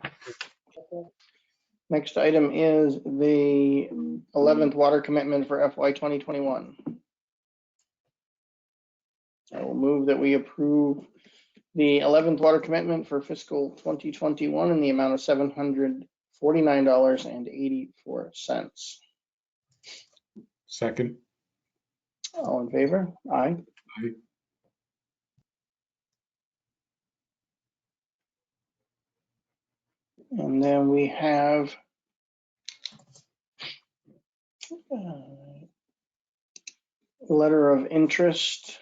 Next item is the 11th water commitment for FY 2021. I will move that we approve the 11th water commitment for fiscal 2021 in the amount of $749.84. Second. All in favor? Aye. Aye. And then we have letter of interest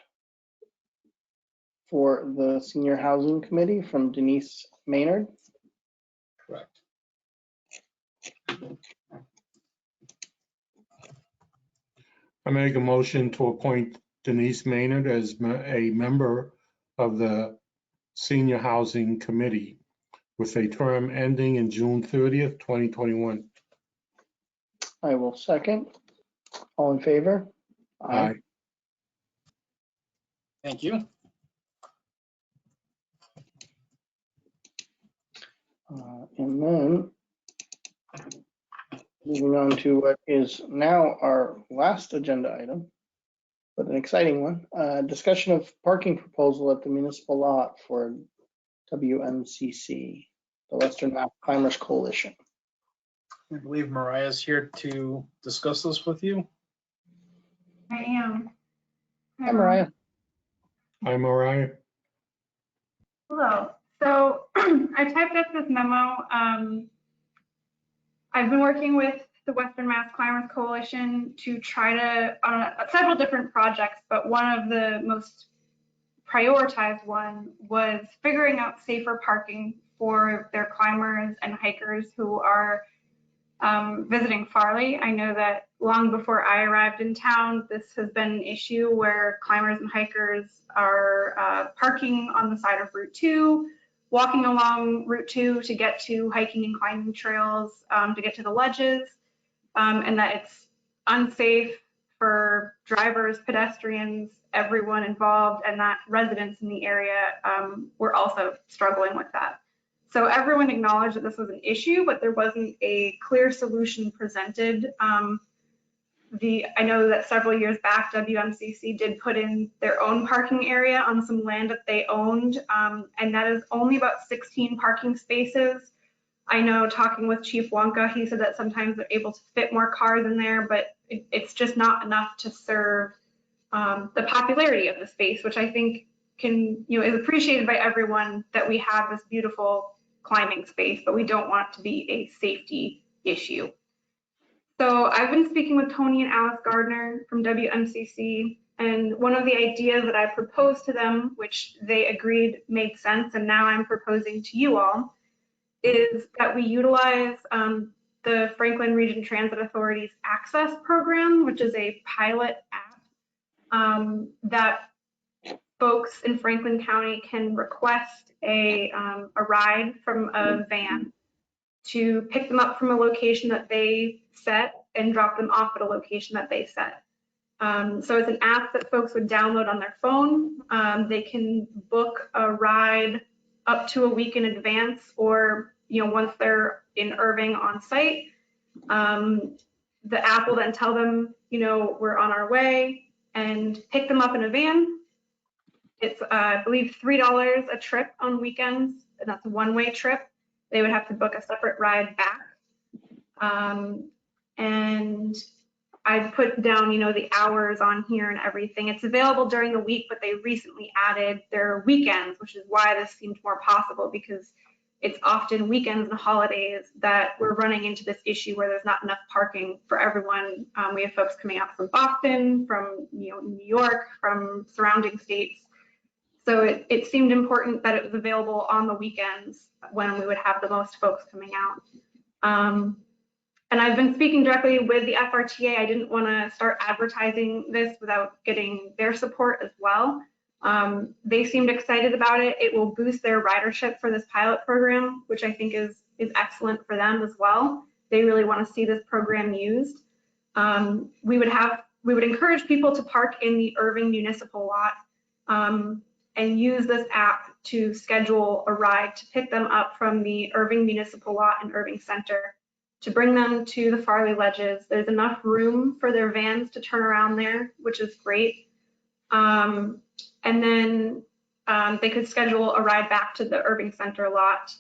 for the Senior Housing Committee from Denise Maynard. Correct. I make a motion to appoint Denise Maynard as a member of the Senior Housing Committee with a term ending in June 30th, 2021. I will second. All in favor? Aye. Thank you. And then moving on to what is now our last agenda item, but an exciting one, discussion of parking proposal at the municipal lot for WMCC, the Western Mass Climbers Coalition. I believe Mariah's here to discuss this with you. I am. Hi, Mariah. Hi, Mariah. Hello. So I typed up this memo. I've been working with the Western Mass Climbers Coalition to try to, on several different projects, but one of the most prioritized one was figuring out safer parking for their climbers and hikers who are visiting Farley. I know that long before I arrived in town, this has been an issue where climbers and hikers are parking on the side of Route 2, walking along Route 2 to get to hiking and climbing trails, to get to the ledges, and that it's unsafe for drivers, pedestrians, everyone involved, and that residents in the area were also struggling with that. So everyone acknowledged that this was an issue, but there wasn't a clear solution presented. I know that several years back, WMCC did put in their own parking area on some land that they owned, and that is only about 16 parking spaces. I know talking with Chief Wonka, he said that sometimes they're able to fit more cars in there, but it's just not enough to serve the popularity of the space, which I think is appreciated by everyone, that we have this beautiful climbing space, but we don't want it to be a safety issue. So I've been speaking with Tony and Alice Gardner from WMCC, and one of the ideas that I proposed to them, which they agreed made sense, and now I'm proposing to you all, is that we utilize the Franklin Region Transit Authority's Access program, which is a pilot app that folks in Franklin County can request a ride from a van to pick them up from a location that they set and drop them off at a location that they set. So it's an app that folks would download on their phone. They can book a ride up to a week in advance, or once they're in Irving on site. The app will then tell them, we're on our way, and pick them up in a van. It's, I believe, $3 a trip on weekends, and that's a one-way trip. They would have to book a separate ride back. And I put down, the hours on here and everything. It's available during the week, but they recently added their weekends, which is why this seemed more possible, because it's often weekends and holidays that we're running into this issue where there's not enough parking for everyone. We have folks coming out from Boston, from New York, from surrounding states. So it seemed important that it was available on the weekends when we would have the most folks coming out. And I've been speaking directly with the FRTA. I didn't want to start advertising this without getting their support as well. They seemed excited about it. It will boost their ridership for this pilot program, which I think is excellent for them as well. They really want to see this program used. We would encourage people to park in the Irving municipal lot and use this app to schedule a ride to pick them up from the Irving municipal lot in Irving Center to bring them to the Farley Ledges. There's enough room for their vans to turn around there, which is great. And then they could schedule a ride back to the Irving Center lot.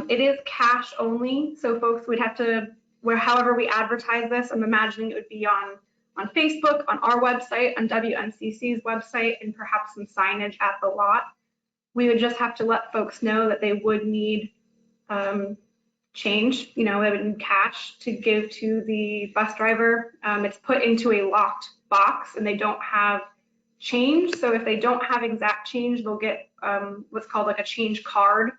It is cash only, so folks would have to, however we advertise this, I'm imagining it would be on Facebook, on our website, on WMCC's website, and perhaps some signage at the lot. We would just have to let folks know that they would need change, they would need cash to give to the bus driver. It's put into a locked box and they don't have change. So if they don't have exact change, they'll get what's called like a change card.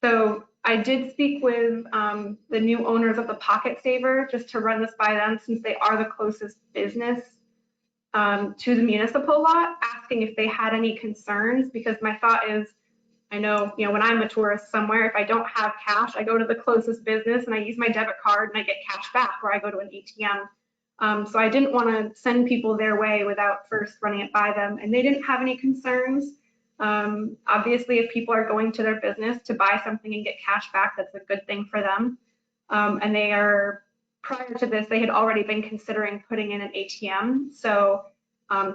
So I did speak with the new owners of the Pocket Saver just to run this by them since they are the closest business to the municipal lot, asking if they had any concerns, because my thought is, I know, when I'm a tourist somewhere, if I don't have cash, I go to the closest business and I use my debit card and I get cash back, or I go to an ATM. So I didn't want to send people their way without first running it by them, and they didn't have any concerns. Obviously, if people are going to their business to buy something and get cash back, that's a good thing for them. And they are, prior to this, they had already been considering putting in an ATM. So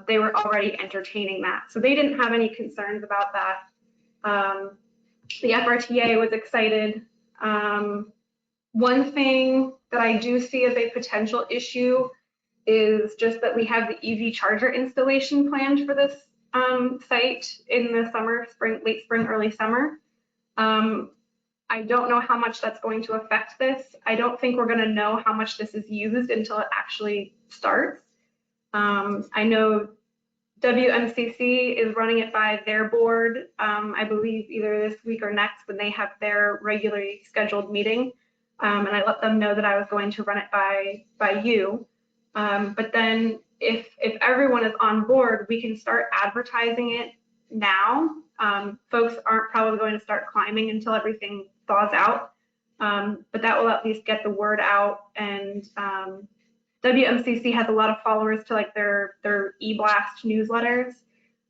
they were already entertaining that. So they didn't have any concerns about that. The FRTA was excited. One thing that I do see as a potential issue is just that we have the EV charger installation planned for this site in the summer, late spring, early summer. I don't know how much that's going to affect this. I don't think we're going to know how much this is used until it actually starts. I know WMCC is running it by their board, I believe either this week or next when they have their regularly scheduled meeting. And I let them know that I was going to run it by you. But then if everyone is on board, we can start advertising it now. Folks aren't probably going to start climbing until everything thaws out. But that will at least get the word out. And WMCC has a lot of followers to like their e-blast newsletters.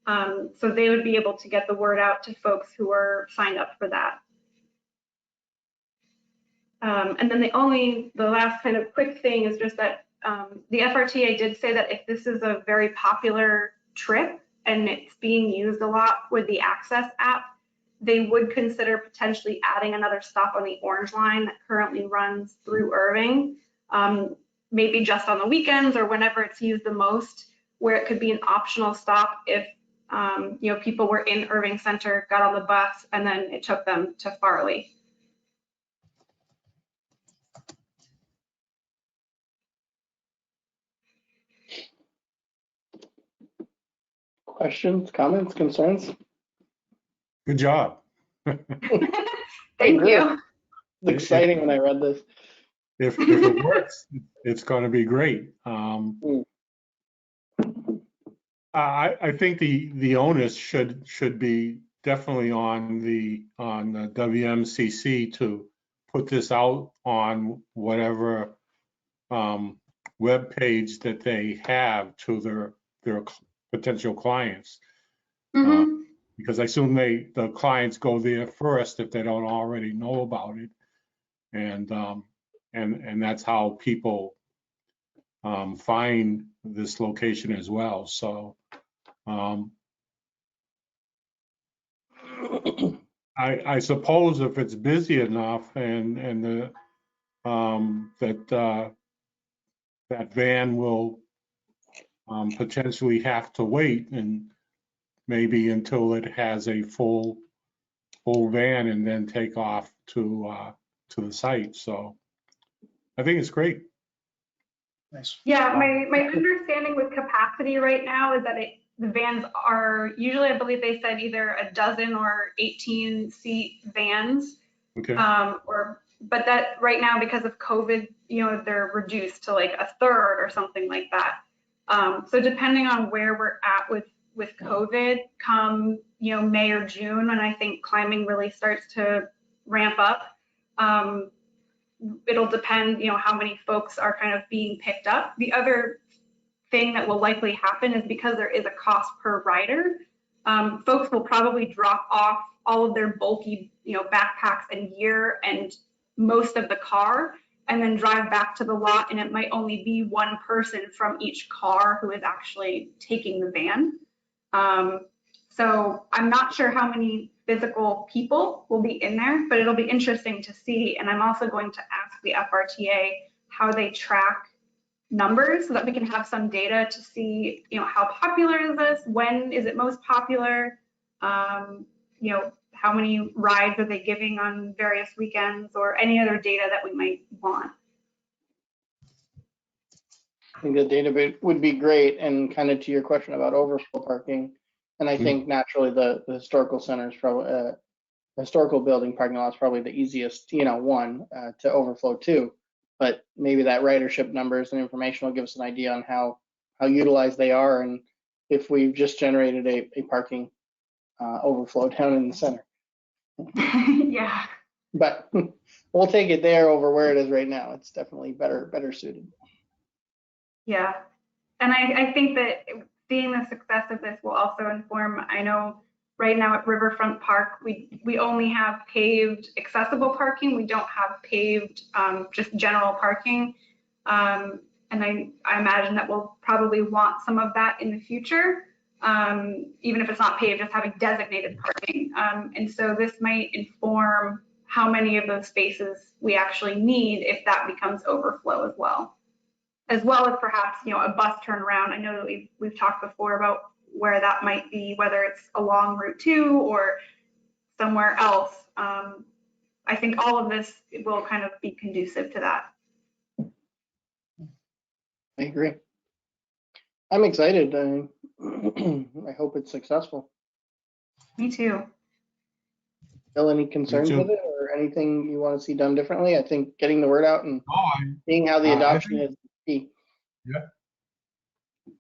So they would be able to get the word out to folks who are signed up for that. And then the last kind of quick thing is just that the FRTA did say that if this is a very popular trip and it's being used a lot with the Access app, they would consider potentially adding another stop on the Orange Line that currently runs through Irving. Maybe just on the weekends or whenever it's used the most, where it could be an optional stop if people were in Irving Center, got on the bus, and then it took them to Farley. Questions, comments, concerns? Good job. Thank you. It's exciting when I read this. If it works, it's going to be great. I think the onus should be definitely on the WMCC to put this out on whatever web page that they have to their potential clients. Because I assume the clients go there first if they don't already know about it, and that's how people find this location as well. So I suppose if it's busy enough and that van will potentially have to wait and maybe until it has a full van and then take off to the site. So I think it's great. Nice. Yeah, my understanding with capacity right now is that the vans are usually, I believe they said either a dozen or 18 seat vans, Okay. or but that right now, because of COVID, they're reduced to like a third or something like that. So depending on where we're at with COVID, come May or June, and I think climbing really starts to ramp up. It'll depend, how many folks are kind of being picked up. The other thing that will likely happen is because there is a cost per rider, folks will probably drop off all of their bulky, backpacks and gear and most of the car, and then drive back to the lot, and it might only be one person from each car who is actually taking the van. So I'm not sure how many physical people will be in there, but it'll be interesting to see. And I'm also going to ask the FRTA how they track numbers so that we can have some data to see, how popular is this? When is it most popular? How many rides are they giving on various weekends, or any other data that we might want? I think the data would be great, and kind of to your question about overflow parking. And I think naturally the historical center is probably, historical building parking lot is probably the easiest, one to overflow to. But maybe that ridership numbers and information will give us an idea on how utilized they are, and if we've just generated a parking overflow down in the center. Yeah. But we'll take it there over where it is right now. It's definitely better suited. Yeah. And I think that seeing the success of this will also inform, I know right now at Riverfront Park, we only have paved accessible parking. We don't have paved just general parking. And I imagine that we'll probably want some of that in the future, even if it's not paved, just having designated parking. And so this might inform how many of those spaces we actually need if that becomes overflow as well as perhaps, a bus turnaround. I know that we've talked before about where that might be, whether it's along Route 2 or somewhere else. I think all of this will kind of be conducive to that. I agree. I'm excited. I hope it's successful. Me too. Bill, any concerns with it or anything you want to see done differently? I think getting the word out and seeing how the adoption is key. Yeah.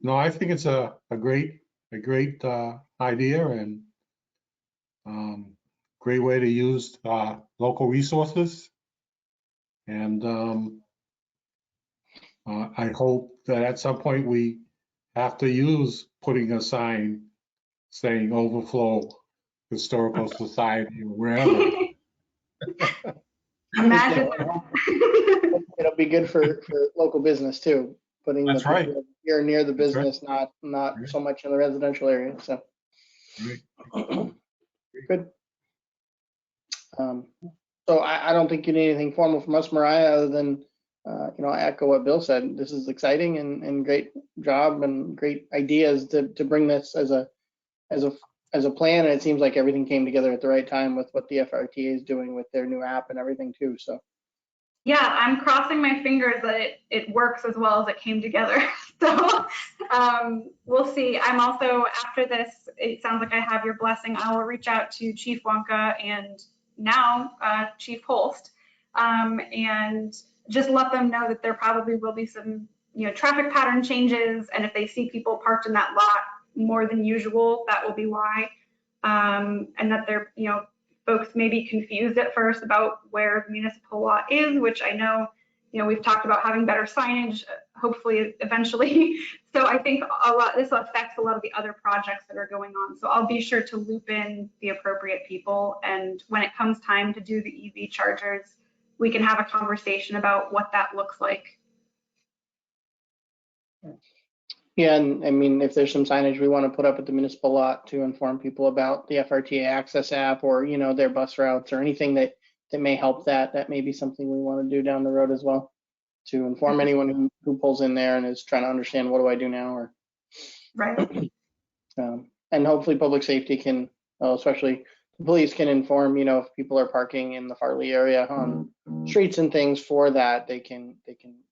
No, I think it's a great idea, and great way to use local resources. And I hope that at some point we have to use putting a sign saying overflow historical society or wherever. Imagine. It'll be good for local business too, putting That's the right. people here near the That's right. business, not so much in the residential area. So good. So I don't think you need anything formal from us, Mariah, other than I echo what Bill said. This is exciting and great job and great ideas to bring this as a plan. And it seems like everything came together at the right time with what the FRTA is doing with their new app and everything too. So yeah, I'm crossing my fingers that it works as well as it came together. So we'll see. I'm also, after this, it sounds like I have your blessing. I will reach out to Chief Wonka and now Chief Holst, and just let them know that there probably will be some, traffic pattern changes. And if they see people parked in that lot more than usual, that will be why. And that they're, folks may be confused at first about where the municipal lot is, which I know, we've talked about having better signage, hopefully eventually. So I think this affects a lot of the other projects that are going on. So I'll be sure to loop in the appropriate people. And when it comes time to do the EV chargers, we can have a conversation about what that looks like. yeah, and I mean, if there's some signage we want to put up at the municipal lot to inform people about the FRTA Access app, or their bus routes, or anything that may help, that may be something we want to do down the road as well, to inform anyone who pulls in there and is trying to understand, what do I do now, or Right. And hopefully public safety can, especially the police, can inform, if people are parking in the Farley area on streets and things, for that they can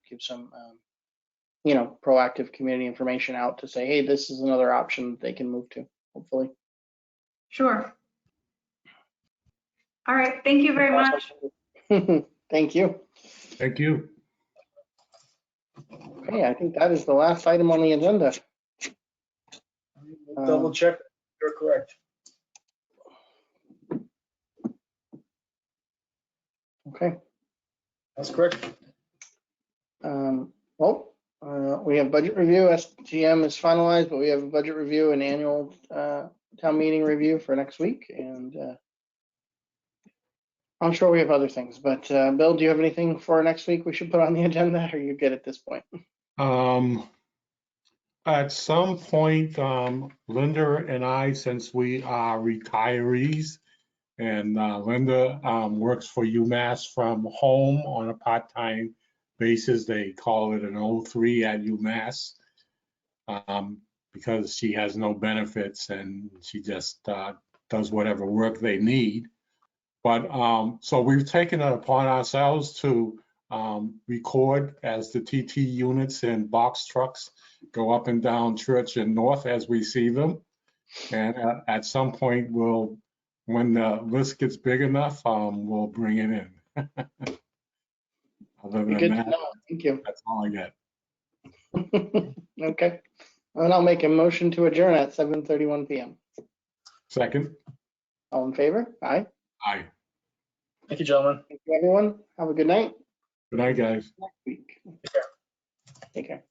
give some proactive community information out to say, hey, this is another option that they can move to, hopefully. Sure. All right. Thank you very much. Thank you. Thank you. Okay, I think that is the last item on the agenda. We'll double check. You're correct. Okay. That's correct. Well, we have budget review. SGM is finalized, but we have a budget review and annual town meeting review for next week. And I'm sure we have other things, but Bill, do you have anything for next week we should put on the agenda? Or are you good at this point? At some point, Linda and I, since we are retirees, and Linda works for UMass from home on a part-time basis. They call it an O3 at UMass because she has no benefits and she just does whatever work they need. But so we've taken it upon ourselves to record as the TT units and box trucks go up and down Church and North as we see them. And at some point, when the list gets big enough, we'll bring it in. Other Be than good that, to know. Thank you. that's all I get. Okay. And I'll make a motion to adjourn at 7:31 p.m. Second, All in favor? Aye. aye. Thank you, gentlemen. Thank you, everyone. Have a good night. Good night, guys. Next week. Take care. Take care.